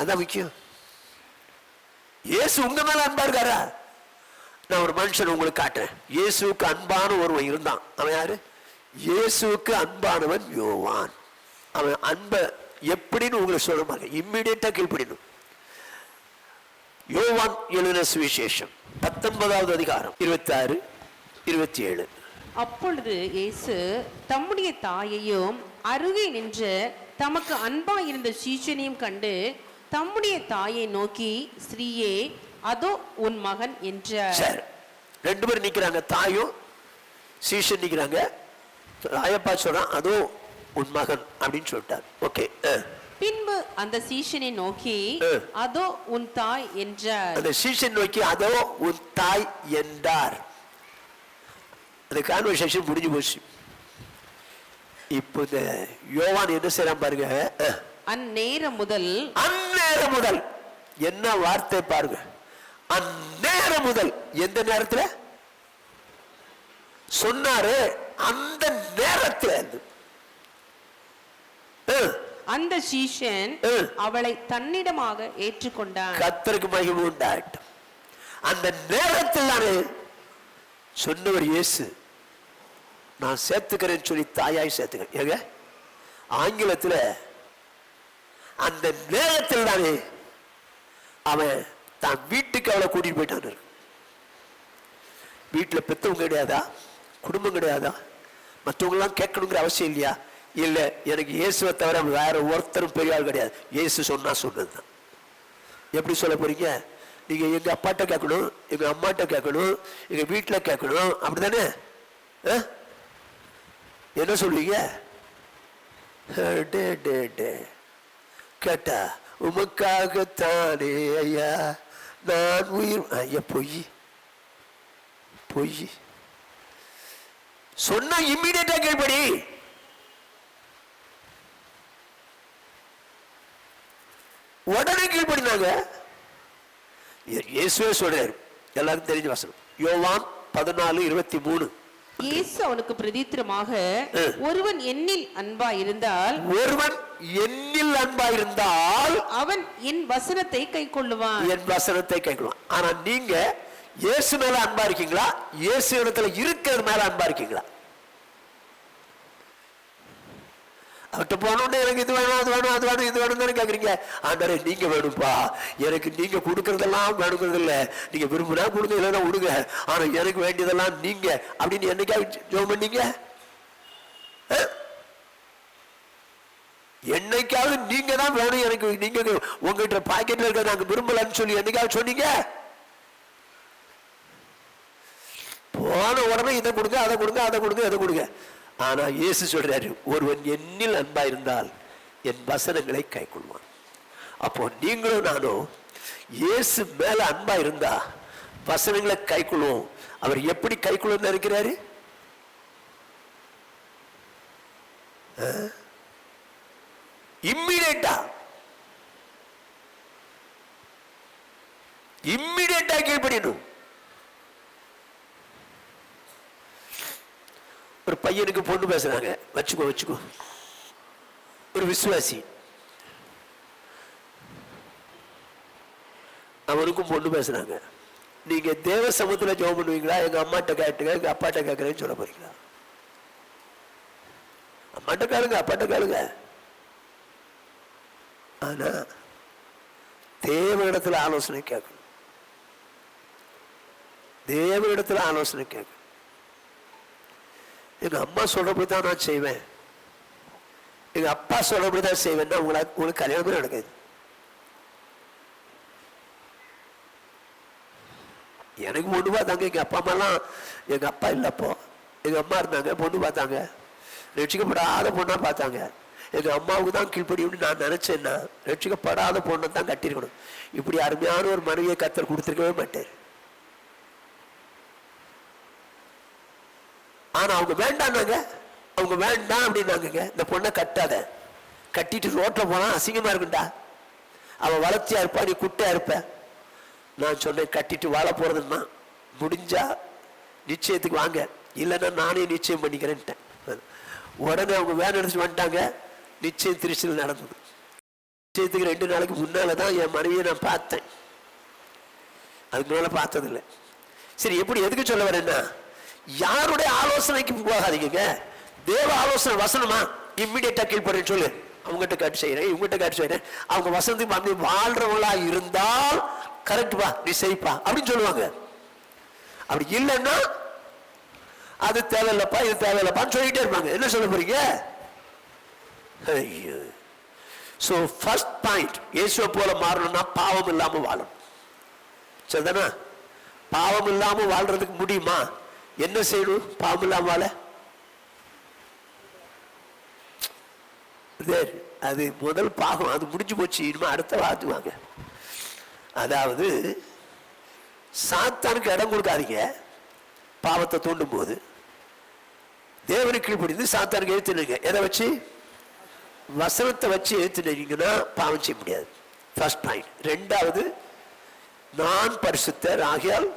அதான் முக்கியம். இயேசு உங்க மேல அன்பா இருக்காரா? நான் ஒரு மனுஷன் உங்களுக்கு காட்டுறேன். இயேசுவுக்கு அன்பான ஒருவன் இருந்தான். அவன் யாரு? இயேசுவுக்கு அன்பானவன் யோவான். அவன் அன்ப எப்படின்னு உங்களுக்கு சொல்ல மாட்டேன், இம்மிடியேட்டா கீழ்ப்படினும். யோவான் எழுதின சுவிசேஷம் 19வது அதிகாரம் 26, 27. அப்பொழுது இயேசு தம்முடைய தாயையும் அருகே நின்று தமக்கு அன்பா இருந்த சீஷனையும் கண்டு தம்முடைய தாயை நோக்கி, ஸ்ரீயே அதோ உன் மகன் என்றார். ரெண்டு பேரும் நிக்கிறாங்க, தாயும் சீஷன் நிக்கிறாங்க. ராயப்பா சொல்றான் அதோ உன் மகன் அப்படின்னு சொல்லிட்டார். ஓகே. பின்பு அந்த சீஷனை நோக்கி அதோ உன் தாய் என்றார். அந்த சீஷன் நோக்கி அதோ உன் தாய் என்றார். அந்த கான்வர்சேஷன் முடிஞ்சு போச்சு. இப்போ இந்த யோவான் என்ன செய்யறான் பாருங்க. அந்நேரம் முதல் என்ன வார்த்தை பாருங்க. அந்நேரம் முதல், எந்த நேரத்துல சொன்னாரு? அந்த நேரத்தில் அந்த சீஷன் அவளை தன்னிடமாக ஏற்றுக்கொண்டான். கர்த்தருக்கு மகிமை உண்டாகட்டும். அந்த நேரத்தில் தானே சொன்னவர் இயேசு, நான் சேர்த்துக்கிறேன்னு சொல்லி தாயாய் சேர்த்துக்கிறேன். ஏங்க ஆங்கிலத்துல அந்த நேரத்தில் தானே அவன் தான் வீட்டுக்கு அவளை கூட்டிட்டு போயிட்டான். வீட்டுல பெத்தவங்க கிடையாதா, குடும்பம் கிடையாதா, மற்றவங்க எல்லாம் கேட்கணுங்கிற அவசியம் இல்லையா? இல்ல, எனக்கு இயேசுவை தவிர வேற ஒருத்தரும் பெரிய ஆள் கிடையாது. இயேசு சொன்னா சொன்னதுதான். எப்படி சொல்ல போறீங்க? நீங்க எங்க அப்பாட்ட கேட்கணும், எங்க அம்மாட்ட கேட்கணும், எங்க வீட்டுல கேட்கணும், அப்படிதானே? என்ன சொல்லுவீங்க? கேட்டா உமக்காகத்தானே ஐயா நான் உயிர். ஐயா பொய் சொன்னா இம்மிடியேட்டா கேள்படி. உடனே கீழ்படினாங்க. இயேசுவே சொல்றாரு, எல்லாருக்கும் தெரிஞ்ச வசனம், யோவான் 14:23. இயேசு அவனுக்கு பிரதித்திரமாக, ஒருவன் என்னில் அன்பா இருந்தால் அவன் என் வசனத்தை கைக்கொள்ளுவான். ஆனா நீங்க இயேசு மேல அன்பா இருக்கீங்களா, இயேசு இடத்துல இருக்கிறது மேல அன்பா இருக்கீங்களா? அவர்கிட்ட போனோன்னு எனக்கு இது வேணும், அது வேணும், அது வேணும், இது வேணும் கேக்குறீங்க. ஆண்டவரே நீங்க வேணும்பா, எனக்கு நீங்க கொடுக்கறதெல்லாம் வேணுங்கிறது இல்ல, நீங்க விரும்பினா கொடுங்க, இல்லைன்னா விடுங்க, ஆனா எனக்கு வேண்டியதெல்லாம் நீங்க அப்படின்னு என்னைக்கா ஜெபம் பண்ணீங்க? என்னைக்காவது நீங்க தான் வேணும் எனக்கு, நீங்க உங்ககிட்ட பாக்கெட்ல இருக்க நாங்க விரும்பலன்னு சொல்லி என்னைக்காவது சொன்னீங்க? போன உடனே இதை கொடுங்க, அதை கொடுங்க, அதை கொடுங்க, அதை கொடுங்க. ஆனா இயேசு சொல்றாரு, ஒருவன் என்னில் அன்பா இருந்தால் என் வசனங்களை கைக்கொள்வான். அப்போ நீங்களும் நானும் இயேசு மேல அன்பா இருந்தா வசனங்களை கைக்கொள்வோம். அவர் எப்படி கைக்கொள்ள இருக்கிறாரு? இம்மிடியேட்டா கீழ்ப்படியணும். ஒரு பையனுக்கு பொண்ணு பேசுறாங்க, வச்சுக்கோ, ஒரு விசுவாசி, அவனுக்கும் பொண்ணு பேசுறாங்க. நீங்க தேவ சமூகத்துல ஜெபம் பண்ணுவீங்களா, எங்க அம்மாட்ட கேட்டுங்க, எங்க அப்பாட்ட கேட்கறேன்னு சொல்ல போறீங்களா? அம்மாட்ட கேளுங்க, அப்பாட்ட கேளுங்க. ஆனா தேவனிடத்துல ஆலோசனை கேட்கணும். தேவனிடத்துல ஆலோசனை கேட்கணும். எங்க அம்மா சொல்றபடிதான் நான் செய்வேன், எங்க அப்பா சொல்றபடிதான் செய்வேன்னா உங்களுக்கு கல்யாணமே நடக்காது. எனக்கு பொண்ணு பார்த்தாங்க, எங்க அப்பா அம்மாலாம், எங்க அப்பா இல்லப்போ எங்க அம்மா இருந்தாங்க, பொண்ணு பார்த்தாங்க, ரட்சிக்கப்படாத பொண்ணா பார்த்தாங்க. எங்க அம்மாவுக்கு தான் கீழ்ப்படியும்னு நான் நினைச்சேன்னா ரட்சிக்கப்படாத பொண்ணை தான் கட்டிருக்கணும். இப்படி அருமையான ஒரு மனைவியை கர்த்தர் கொடுத்திருக்கவே மாட்டார். ஆனா அவங்க வேண்டான்னாங்க, அவங்க வேண்டாம் அப்படின்னாங்க, இந்த பொண்ணை கட்டாத, கட்டிட்டு ரோட்ல போனா அசிங்கமா இருக்குண்டா, அவ வளர்ச்சியா இருப்பா, நீ குட்டையா இருப்ப. நான் சொன்னேன், கட்டிட்டு வாழ போறதுன்னா முடிஞ்சா நிச்சயத்துக்கு வாங்க, இல்லைன்னா நானே நிச்சயம் பண்ணிக்கிறேன்ட்டேன். உடனே அவங்க வேலை எடுத்துட்டு வந்துட்டாங்க. நிச்சயம் திருச்சியில் நடந்தது. நிச்சயத்துக்கு 2 நாளைக்கு முன்னாலதான் என் மனைவியை நான் பார்த்தேன், அதுக்கு மேல பார்த்ததில்லை. சரி, எப்படி எதுக்கு சொல்ல வரேன்னா, யாருடைய ஆலோசனைக்கு போகாதீங்க. தேவ ஆலோசனை வசனமா, இம்மிடியேட்டா கீழ்படுன்னு சொல்லு. அவங்ககிட்ட காட்டு செய்யறேன், இவங்ககிட்ட காட்டு செய்யறேன். அவங்க வசனத்துக்கு அப்படி வாழ்றவங்களா இருந்தால் கரெக்ட் பா, நீ செய்ப்பா அப்படின்னு சொல்லுவாங்க. அப்படி இல்லைன்னா அது தேவையில்லப்பா, இது தேவையில்லப்பான்னு சொல்லிட்டே இருப்பாங்க. என்ன சொல்ல போறீங்க? சோ ஃபர்ஸ்ட் பாயிண்ட், இயேசுவை போல மாறணும்னா பாவம் இல்லாம வாழணும். சரிதானா? பாவம் இல்லாம வாழ்றதுக்கு முடியுமா? என்ன செய்யணும் பாவம் இல்லாம வாழ? அது முதல் பாகம், அது முடிஞ்சு போச்சு. இனிமே அடுத்த வாழ்த்துவாங்க. அதாவது சாத்தானுக்கு இடம் கொடுக்காதீங்க. பாவத்தை தூண்டும் போது தேவனுக்கு கீழ்ப்படிந்து சாத்தானுக்கு எழுத்துனீங்க. எதை வச்சு? வசனத்தை வச்சு எழுத்துனீங்கன்னா பாவம் செய்ய முடியாது. First point. ரெண்டாவது, நான் பரிசுத்தர் ஆகியால்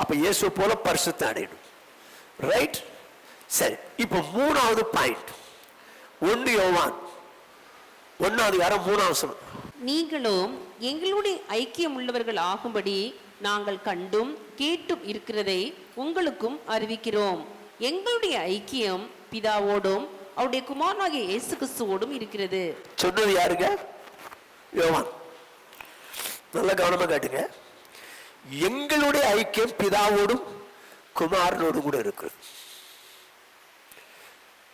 அப்ப இயேசு போல பரிசுத்த அடையணும். ரைட்? சரி, இப்ப 3வது பாயிண்ட், 1 யோவான் 1:3 நீங்களும் எங்களுடைய ஐக்கியம் உள்ளவர்கள் ஆகும்படி நாங்கள் கண்டும் கேட்டும் இருக்கிறதை உங்களுக்கும் அறிவிக்கிறோம். எங்களுடைய ஐக்கியம் பிதாவோடும் அவருடைய குமாரனாகிய இயேசு கிறிஸ்துவோடும் இருக்கிறது. சொன்னது யாருங்க? யோவான். நல்ல கவனமா கேட்டுங்க. எங்களுடைய ஐக்கியம் பிதாவோடும் குமாரனோடும் கூட இருக்கு.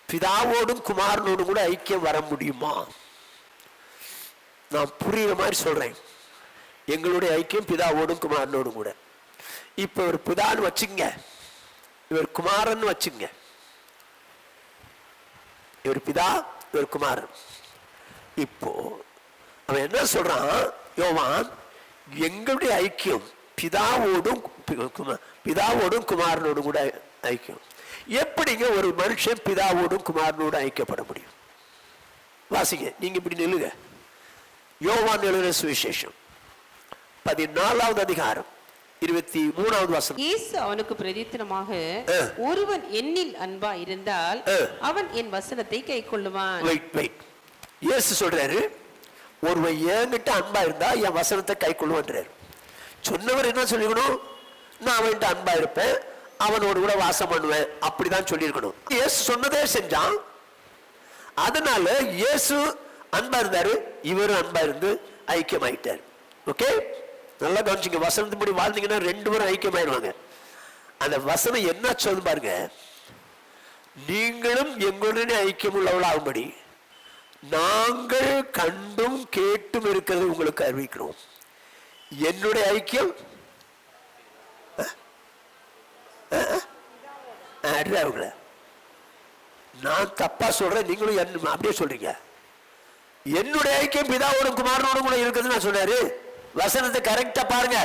பிதாவோடும் குமாரனோடும் கூட ஐக்கியம் வர முடியுமா? நான் புரியுற மாதிரி சொல்றேன். எங்களுடைய ஐக்கியம் பிதாவோடும் குமாரனோடும் கூட. இப்ப ஒரு பிதான்னு வச்சுங்க, இவர் குமாரன் வச்சுங்க. இவர் பிதா, இவர் குமாரன். இப்போ அவன் என்ன சொல்றான் யோவான்? எங்களுடைய ஐக்கியம் பிதாவோடும் குமாரனோடும் கூட ஐக்கியம். எப்படிங்க ஒரு மனுஷன் பிதாவோடும் குமாரனோடும் ஐக்கியப்பட முடியும்? வாசிங்க, நீங்க இப்படி நில்லுங்க. யோவான் எழுதின சுவிசேஷம் 14வது அதிகாரம் 23வது வசனம். இயேசு அவனுக்கு பிரதித்திரமாக, ஒருவன் என்னில் அன்பா இருந்தால் அவன் என் வசனத்தை கைக்கொள்ளுவான். வெயிட். இயேசு சொல்றாரு, ஒருவன் என்கிட்ட அன்பா இருந்தா என் வசனத்தை கைக்கொள்ளுவான்றாரு. சொன்னவர் என்ன சொல்லிக்கணும்? நான் அவன்கிட்ட அன்பா இருப்பேன், அவனோடு கூட வாசம் பண்ணுவேன், அப்படிதான் சொல்லியிருக்கணும். இயேசு சொன்னதே செஞ்சான். அதனால இயேசு அன்பா இருந்தாரு, இவரும் அன்பா இருந்து ஐக்கியமாயிட்டார். ஓகே, நல்லா கவனிச்சுங்க. வசனத்தின்படி வாழ்ந்தீங்கன்னா 2 பேரும் ஐக்கியமாயிருவாங்க. அந்த வசனம் என்ன சொல்லுது பாருங்க. நீங்களும் எங்களுடனே ஐக்கியம் உள்ளவளாகும்படி நாங்கள் கண்டும் கேட்டும் இருக்கிறது உங்களுக்கு அறிவிக்கிறோம். என்னுடைய ஐக்கியம் அவங்கள நான் தப்பா சொல்றேன், நீங்களும் அப்படியே சொல்றீங்க. என்னுடைய ஐக்கியம் பிதாவோடும் குமாரனோடும் கூட இருக்குதுன்னு நான் சொன்னாரு. வசனத்தை கரெக்டா பாருங்க.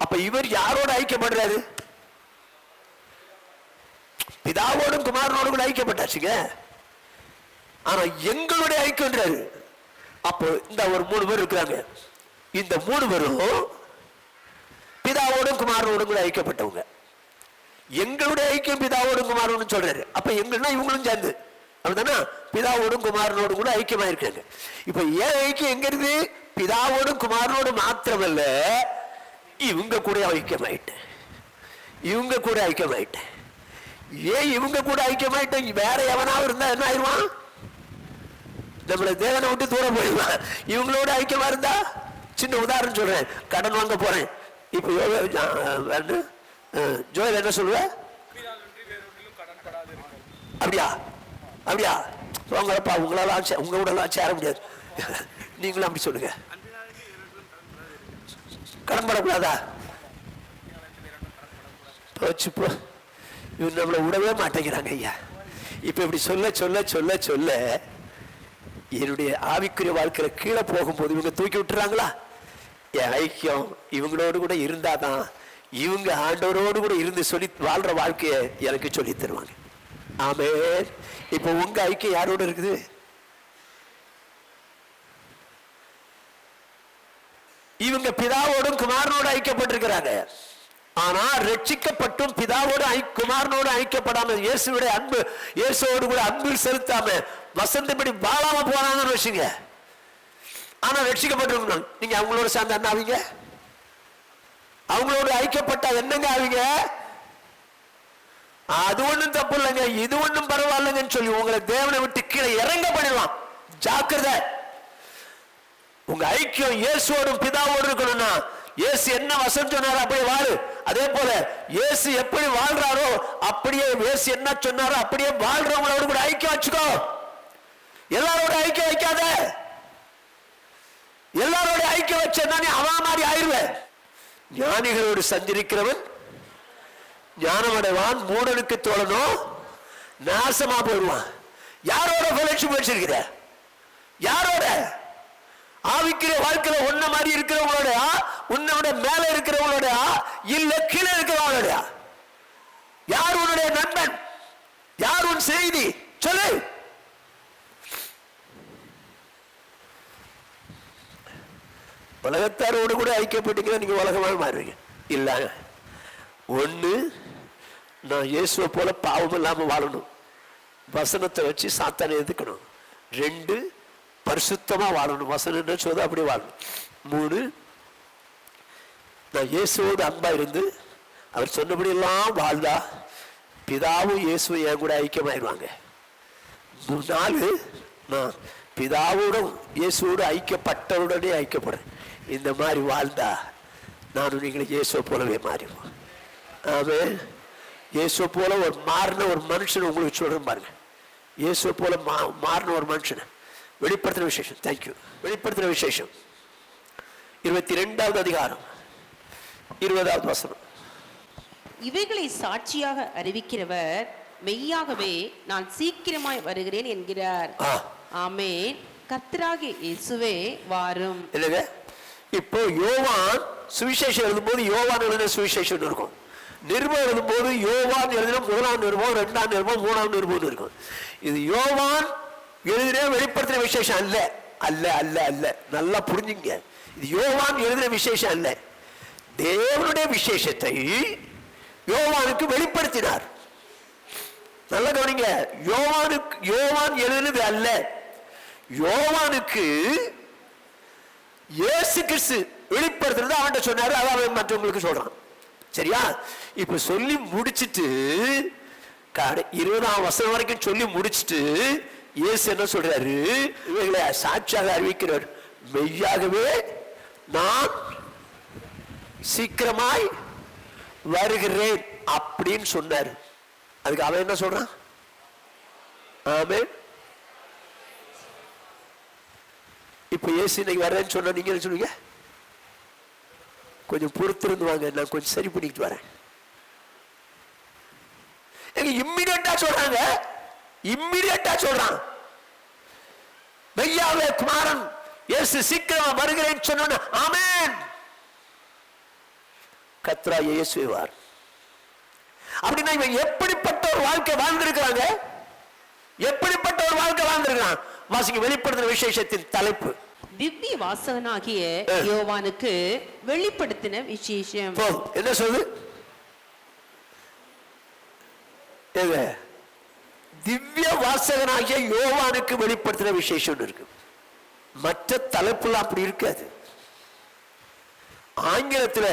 அப்ப இவர் யாரோட ஐக்கியப்படுறாரு? பிதாவோடும் குமாரனோடும் கூட ஐக்கியப்பட்டாச்சுங்க. ஆனா எங்களுடைய ஐக்கியன்றாரு. அப்போ இந்த ஒரு 3 பேர் இருக்கிறாங்க. இந்த 3 பேரும் பிதாவோடும் குமாரனோடும் கூட ஐக்கியப்பட்டவங்க. எங்களுடைய ஐக்கியம் பிதாவோடும் குமாரனோடும் சொல்றாரு. அப்ப எங்கன்னா இவங்களும் சேர்ந்து அப்படிதானா பிதாவோடும் குமாரனோடும் கூட ஐக்கியமா இருக்காங்க. இப்ப ஏன் ஐக்கியம் எங்க இருக்கு? பிதாவோடும் குமாரனோடும் மாத்திரமல்ல, இவங்க கூட ஐக்கியமாயிட்டேன். இவங்க கூட ஐக்கியமாயிட்டேன். ஏன் இவங்க கூட ஐக்கியமாயிட்டேன்? வேற எவனாவது இருந்தா என்ன ஆயிடுவான்? நம்மள தேவனை விட்டு தூரம் போயிடுவான். இவங்களோட ஐக்கியமா இருந்தா, சின்ன உதாரணம் சொல்றேன், கடன் வாங்க போறேன். இப்ப ஜோயல் என்ன சொல்லுவ? அப்படியா அப்படியா உங்களப்பா உங்களால உங்களோட சேர முடியாது. நீங்களும் அப்படி சொல்லுங்க. கடன் படக்கூடாதா? இவங்க நம்மளை விடவே மாட்டேங்கிறாங்க ஐயா. இப்ப இப்படி சொல்ல சொல்ல சொல்ல சொல்ல என்னுடைய ஆவிக்குரிய வாழ்க்கையில கீழே போகும்போது இவங்க தூக்கி விட்டுறாங்களா? என் ஐக்கியம் இவங்களோடு கூட இருந்தாதான் இவங்க ஆண்டவரோடு கூட இருந்து சொல்லி வாழ்ற வாழ்க்கைய எனக்கு சொல்லி தருவாங்க. ஆமென். இப்ப உங்க ஐக்கியம் யாரோட இருக்குது? இவங்க பிதாவோடும் குமாரனோடு ஐக்கியப்பட்டிருக்கிறாங்க. ஆனா ரட்சிக்கப்பட்டும் பிதாவோடு குமாரனோடு ஐக்கியப்படாம இயேசுடைய அன்பு இயேசுவோடு கூட அன்பில் செலுத்தாம வசந்தபடி வாழாம போனாங்கன்னு வச்சுங்க. ஆனா ரட்சிக்கப்பட்டிருக்கணும். நீங்க அவங்களோட சேர்ந்து என்ன ஆவீங்க? அவங்களோட ஐக்கியப்பட்டா என்னங்க ஆவீங்க? அது ஒண்ணும் தப்பு இல்லைங்க, இது ஒண்ணும் பரவாயில்லைங்கன்னு சொல்லி உங்களை தேவனை விட்டு கீழே இறங்க பண்ணிடலாம். ஜாக்கிரதை. உங்க ஐக்கியம் இயேசுவோடும் பிதாவோடு இருக்கணும்னா இயேசு என்ன வசனம் சொன்னாரோ அப்படியே வாழு. அதே போல இயேசு எப்படி வாழ்றாரோ அப்படியே இயேசு என்ன சொன்னாரோ அப்படியே வாழ்றவங்களோட கூட ஐக்கியம் வச்சுக்கோ. எல்லாரோட ஐக்கியம் வைக்காத. எல்லாரோட ஐக்கியம் வச்சா நீ அவன் மாதிரி ஆயிடுவேன். ஞானிகளோடு சஞ்சரிக்கிறவன் ஞானமடைவான், மூடனுக்கு தோழனோ நாசமா போயிடுவான். யாரோட ஃபெலோஷிப் வச்சிருக்கிற? யாரோட? ஆவிக்கிற வாழ்க்கையில ஒன்ன மாதிரி இருக்கிறவங்களோட, உன்னோட மேல இருக்கிறவங்களோட, இல்ல கீழே இருக்கிறவங்களோட? யார் உன்னுடைய நண்பன்? யார் உன் செய்தி? சொல்லு. உலகத்தாரோடு கூட ஐக்கியப்பட்டீங்கன்னா நீங்க உலகமாக மாறுவீங்க. இல்ல, ஒண்ணு நான் இயேசுவை போல பாவம் இல்லாம வாழணும், வசனத்தை வச்சு சாத்தானை எதிர்க்கணும். 2 பரிசுத்தமா வாழணும், வசனம் என்ன சொல்லுதோ அப்படி வாழணும். 3 நான் இயேசுவோடு அன்பா இருந்து அவர் சொன்னபடி எல்லாம் வாழ்ந்தா பிதாவும் இயேசுவும் என் கூட ஐக்கியமாயிருவாங்க. 4 நான் பிதாவோடும் இயேசுவோடு ஐக்கியப்பட்டவுடனே ஐக்கியப்படுறேன். இந்த மாதிரி வாழ்ந்தா நானும் நீங்களும் இயேசுவை போலவே மாறிடுவோம். ஆமென். இயேசுவை போல ஒரு மாறின ஒரு மனுஷன் உங்களுக்கு சொல்றேன் பாருங்க. இயேசுவை போல மாறின ஒரு மனுஷன் வெளிப்படுத்தின விசேஷம். தேங்க்யூ. வெளிப்படுத்தின விசேஷம் 22வது அதிகாரம் 20வது வசனம். இவைகளை சாட்சியாக அறிவிக்கிறவர் மெய்யாகவே நான் சீக்கிரமாய் வருகிறேன் என்கிறார். ஆமென். கர்த்தராகிய இயேசுவே வாரும். இல்லைங்க, இப்போ யோவான் சுவிசேஷம் எழுதும்போது யோவான் எழுதின சுவிசேஷம் இருக்கும். நிருபம் எழுதும்போது யோவான் எழுதின 1ஆம் நிருபம், 2ஆம் நிருபம், 3ஆம் நிருபம் இருக்கும். இது யோவான் எழுதின வெளிப்படுத்தின விசேஷம் அல்ல. அல்ல அல்ல அல்ல நல்லா புரிஞ்சுங்க. இது யோவான் எழுதின விசேஷம் அல்ல. தேவனுடைய விசேஷத்தை யோவானுக்கு வெளிப்படுத்தினார். நல்லா கவனிங்க. யோவான் எழுதினது அல்ல. யோவானுக்கு இயேசு கிறிஸ்து வெளிப்படுத்துறது அவன்கிட்ட சொன்னாரு. அதான் மற்றவங்களுக்கு சொல்றான். சரியா? இப்ப சொல்லி முடிச்சிட்டு 20ஆம் வசனம் வரைக்கும் சொல்லி முடிச்சிட்டு இயேசு என்ன சொல்றாரு? இவைகளை சாட்சியாக அறிவிக்கிறார். மெய்யாகவே நான் சீக்கிரமாய் வருகிறேன். அப்படின்னு சொன்னாரு. அதுக்கு அவன் என்ன சொல்றான்? ஆமென். இப்ப இயேசு இன்னைக்கு வர்றேன்னு சொன்னா நீங்க என்ன சொல்லுவீங்க? கொஞ்சம் பொறுத்திருந்து வாங்க, நான் கொஞ்சம் சரி பண்ணிட்டு வரேன். இம்மிடியட்டா சொல்றாங்க, இம்மிடியட்டா சொல்றான். மெய்யாவே குமாரன் இயேசு சீக்கிரம் வருகிறேன்னு சொன்ன ஆமென். கர்த்தராகிய இயேசுவே வார். அப்படின்னா இவன் எப்படிப்பட்ட ஒரு வாழ்க்கை வாழ்ந்திருக்கிறாங்க? எப்படிப்பட்ட ஒரு வாழ்க்கை வாழ்ந்திருக்கிறான்? வாசிங்க வெளிப்படுத்தின விசேஷத்தின் தலைப்பு. திவ்ய வாசகனாகிய யோவானுக்கு வெளிப்படுத்தின விசேஷம். என்ன சொல்லு? திவ்ய வாசகனாகிய யோவானுக்கு வெளிப்படுத்தின விசேஷம் இருக்கு. மற்ற தலைப்புல அப்படி இருக்காது. ஆங்கிலத்தில்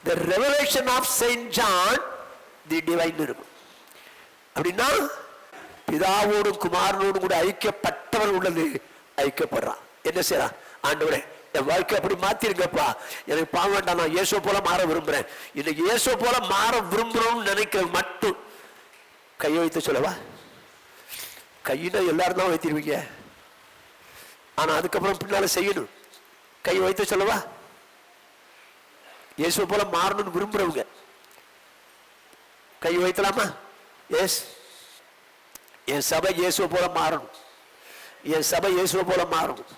the revelation of Saint John the divine இருக்கும். அப்படின்னா பிதாவோடும் குமாரனோடும் கூட ஐக்கியப்பட்டவர் உள்ளது ஐக்கியப்படுறான். என்ன செய்யறான்? ஆண்டவரே என் வாழ்க்கை அப்படி மாத்திருங்கப்பா, எனக்கு பாவம் வேண்டாம், நான் இயேசு போல மாற விரும்புறேன். இன்னைக்கு இயேசு போல மாற விரும்புறோம்னு நினைக்கிற மட்டும் கையை வைத்து சொல்லவா? கையில எல்லாரும் தான் வைத்திருவீங்க, ஆனா அதுக்கப்புறம் பின்னால செய்யணும். கையை வைத்து சொல்லவா? இயேசு போல மாறணும்னு விரும்புறவங்க கை வைத்தலாமா? எஸ். என் சபை இயேசு போல மாறணும், என் சபை இயேசு போல மாறணும்.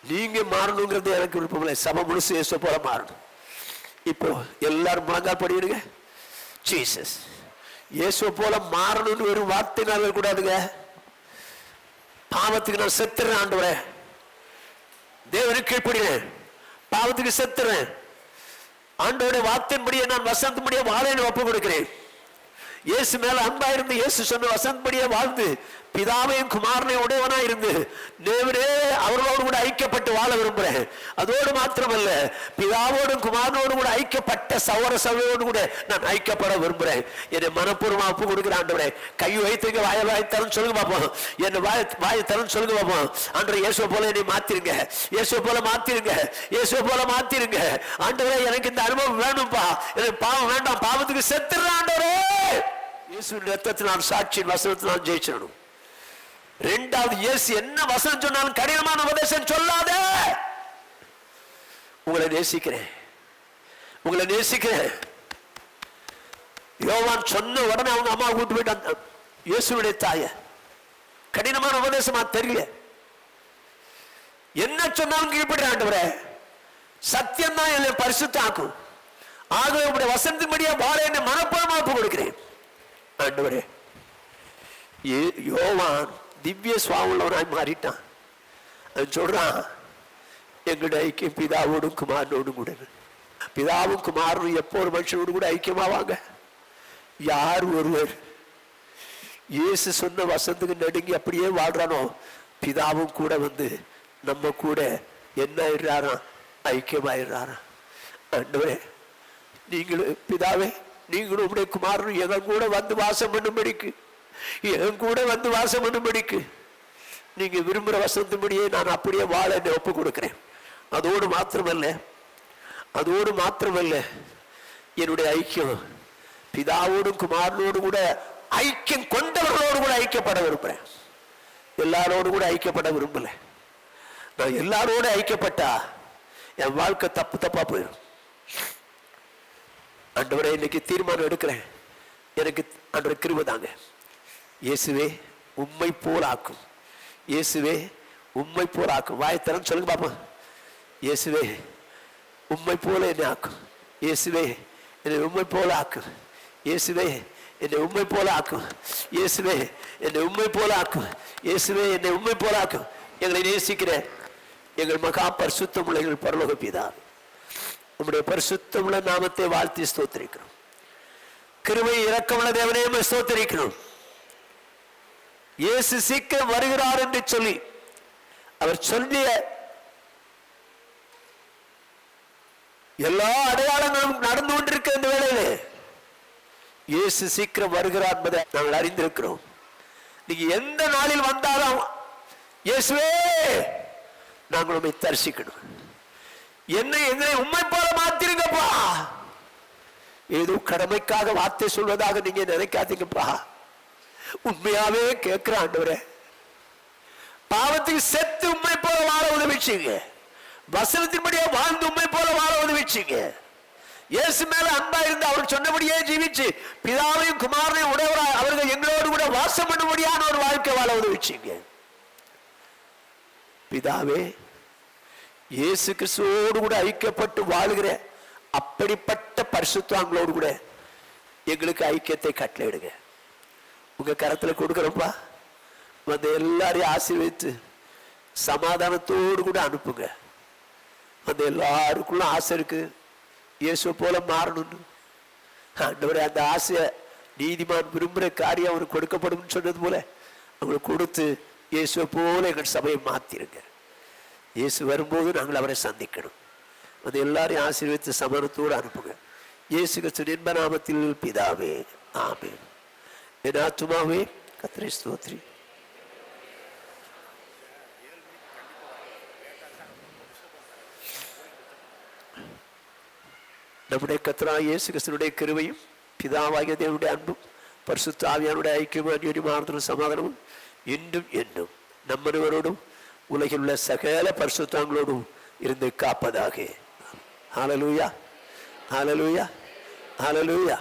நீங்க மாறணுங்கிறது எனக்கு விருப்பம் இல்லை, சபை முழுசு இயேசு போல மாறணும். இப்போ எல்லாரும் முழங்கால் படிடுங்க. ஜீசஸ் இயேசு போல மாறணும்னு ஒரு வார்த்தைனால கூடாதுங்க. பாவத்துக்கு நான் செத்துறேன் ஆண்டவரே, தேவனுக்கு கீழ்ப்படிறேன், பாவத்துக்கு செத்துறேன், ஆண்டவருடைய வார்த்தையின்படியே நான் வசந்தபடியே வாழேன்னு ஒப்பு கொடுக்கிறேன். இயேசு மேல அன்பா இருந்து இயேசு சொன்ன வசந்தபடியே வாழ்ந்து பிதாவையும் குமாரனையும் உடையவனா இருந்து தேவனே அவர்களோடு கூட ஐக்கியப்பட்டு வாழ விரும்புறேன். அதோடு மாத்திரமல்ல, பிதாவோடும் குமாரனோடு கூட ஐக்கியப்பட்ட சகோதர சபையோடு கூட நான் ஐக்கியப்பட விரும்புறேன். என்னை மனப்பூர்வமா ஒப்பு கொடுக்கிற ஆண்டவரே, கை வைத்துங்க, வாய் தரன்னு சொல்லுங்க பார்ப்போம். என்ன வாய் தரன்னு சொல்லுங்க பார்ப்போம். ஆண்டவரே இயேசு போல என்னை மாத்திருங்க, இயேசு போல மாத்திருங்க, இயேசு போல மாத்திருங்க. ஆண்டவரே எனக்கு இந்த அனுபவம் வேணும்பா, எனக்கு பாவம் வேண்டாம், பாவத்துக்கு செத்துற ஆண்டவரே. இயேசுவின் ரத்தத்தினால் சாட்சியின் வசனத்தினால் ஜெயிச்சிடணும். ரெண்டாவது, இயேசு என்ன வசனம் சொன்னாலும் கடினமான உபதேசம் சொல்லாத. உங்களை நேசிக்கிறேன், உங்களை நேசிக்கிறேன். யோவான் சொன்ன உடனே அவங்க அம்மா கூட்டு போயிட்டாங்க. இயேசுடைய தாய கடினமான உபதேசமா தெரியல, என்ன சொன்னாலும் கீழ்படுற ஆண்டவரே, சத்தியம் தான் என்னை பரிசுத்தாக்கும், ஆகவே உங்களுடைய வசனத்தின்படியே வாழ என்னை மனப்பூர்வமா ஒப்பு கொடுக்கிறேன். ஆண்டவரே, யோவான் திவ்ய சுவாமியுள்ளவனாய் மாறிட்டான். சொல்றான், எங்களுடைய ஐக்கியம் பிதாவோடும் குமாரனோடும் கூட. பிதாவும் குமாரனும் எப்போ ஒரு மனுஷனோடு கூட ஐக்கியமாவாங்க? யார் ஒருவர் இயேசு சொன்ன வசனத்துக்கு நடுங்கி அப்படியே வாழ்றானோ, பிதாவும் கூட வந்து நம்ம கூட என்ன ஆயிடுறாராம்? ஐக்கியமாயிடுறாராம். ஆண்டவரே, நீங்களும் பிதாவே, நீங்களும் உடைய குமாரனும் என் கூட வந்து வாசம் பண்ணும்படிக்கு, என் கூட வந்து வாசம் பண்ணும்படிக்கு நீங்க விரும்புகிற வசனத்தின்படியே நான் அப்படியே வாழ ஒப்பு கொடுக்கிறேன். அதோடு மாத்திரமல்ல, அதோடு மாத்திரமல்ல, என்னுடைய ஐக்கியம் பிதாவோடும் குமாரனோடு கூட ஐக்கியம் கொண்டவர்களோடு கூட ஐக்கியப்பட விரும்புகிறேன். எல்லாரோடு கூட ஐக்கியப்பட விரும்பல. நான் எல்லாரோட ஐக்கியப்பட்டா என் வாழ்க்கை தப்பு தப்பா போயிடும். ஆண்டவரே, இன்னைக்கு தீர்மானம் எடுக்கிறேன், எனக்கு ஆண்டவரே கிருபை தாங்க. இயேசுவே உம்மை போல் ஆக்கும், இயேசுவே உம்மை போல் ஆக்கும். வாயத்தரன்னு சொல்லுங்க பாப்போம். இயேசுவே உம்மை போல என்னை ஆக்கும், இயேசுவே என்னை உம்மை போல ஆக்கும், இயேசுவே என்னை உம்மை போல ஆக்கும், இயேசுவே என்னை உம்மை போல ஆக்கும், இயேசுவே என்னை உம்மை போல ஆக்கும். எங்களை நேசிக்கிற எங்கள் மகா பரிசுத்தமுள்ள எங்கள் பரலோக பிதாவே, உம்முடைய பரிசுத்தமுள்ள நாமத்தை வாழ்த்தி ஸ்தோத்திரிக்கிறோம். கிருபை இரக்கமுள்ள தேவனே ஸ்தோத்திரிக்கிறோம். இயேசு சீக்கிரம் வருகிறார் என்று சொல்லி அவர் சொல்லிய எல்லா அடையாளங்களும் நடந்து கொண்டிருக்கிற இந்த வேளையிலே இயேசு சீக்கிரம் வருகிறார் என்பதை நாங்கள் அறிந்திருக்கிறோம். நீங்க எந்த நாளில் வந்தாலும் இயேசுவே நாங்கள் உம்மை தரிசிக்கணும், என்னை எங்களை உம்மை போல மாத்திருங்கப்பா, ஏதோ கடமைக்காக வார்த்தை சொல்வதாக நீங்க நினைக்காதீங்கப்பா. உண்மையாவே கேட்கிற ஆண்டவரே, பாவத்துக்கு செத்து உண்மை போல வாழ உதவிச்சீங்க, வசனத்தின்படியே வாழ்ந்து உண்மை போல வாழ உதவிச்சீங்க. இயேசு மேல அன்பா இருந்து அவர் சொன்னபடியே ஜீவிச்சு பிதாவையும் குமாரனையும் உடையவராய் அவர்கள் எங்களோடு கூட வாசம் பண்ணும்படியான ஒரு வாழ்க்கை வாழ உதவிச்சீங்க. பிதாவே, இயேசு கிறிஸ்துவோடு கூட ஐக்கியப்பட்டு வாழுகிற அப்படிப்பட்ட பரிசுத்தவான்களோடு கூட எங்களுக்கு ஐக்கியத்தை கட்டளையிடுங்க. உங்க கரத்துல கொடுக்கிறப்பா, வந்து எல்லாரையும் ஆசீர்வதித்து சமாதானத்தோடு கூட அனுப்புங்க. அந்த எல்லாருக்குள்ள ஆசை இருக்கு, இயேசு போல மாறணும்னு. ஆண்டவரே, அந்த ஆசையை நீதிமான் விரும்புகிற காரியம் அவருக்கு கொடுக்கப்படும் சொன்னது போல அவங்களுக்கு கொடுத்து இயேசுவை போல எங்கள் சபையை மாத்திருங்க. இயேசு வரும்போது நாங்கள் அவரை சந்திக்கணும். அது எல்லாரையும் ஆசீர்வதித்து சமாதானத்தோடு அனுப்புங்க. இயேசு கிறிஸ்து இன்ப நாமத்தில் பிதாவே, ஆமென். என் ஆத்துமாவே கர்த்தரை ஸ்தோத்திரி. நம்முடைய கர்த்தராகிய இயேசு கிறிஸ்துவினுடைய கிருபையும் பிதாவாகிய தேவனுடைய அன்பும் பரிசுத்த ஆவியானுடைய ஐக்கியமும் அந்யோன்யமானதும் சமாதானமும் இன்றும் என்றும் நம்மொருவரோடும் உலகில் உள்ள சகல பரிசுத்தங்களோடும் இருந்து காப்பதாக. ஹல்லேலூயா, ஹல்லேலூயா, ஹல்லேலூயா.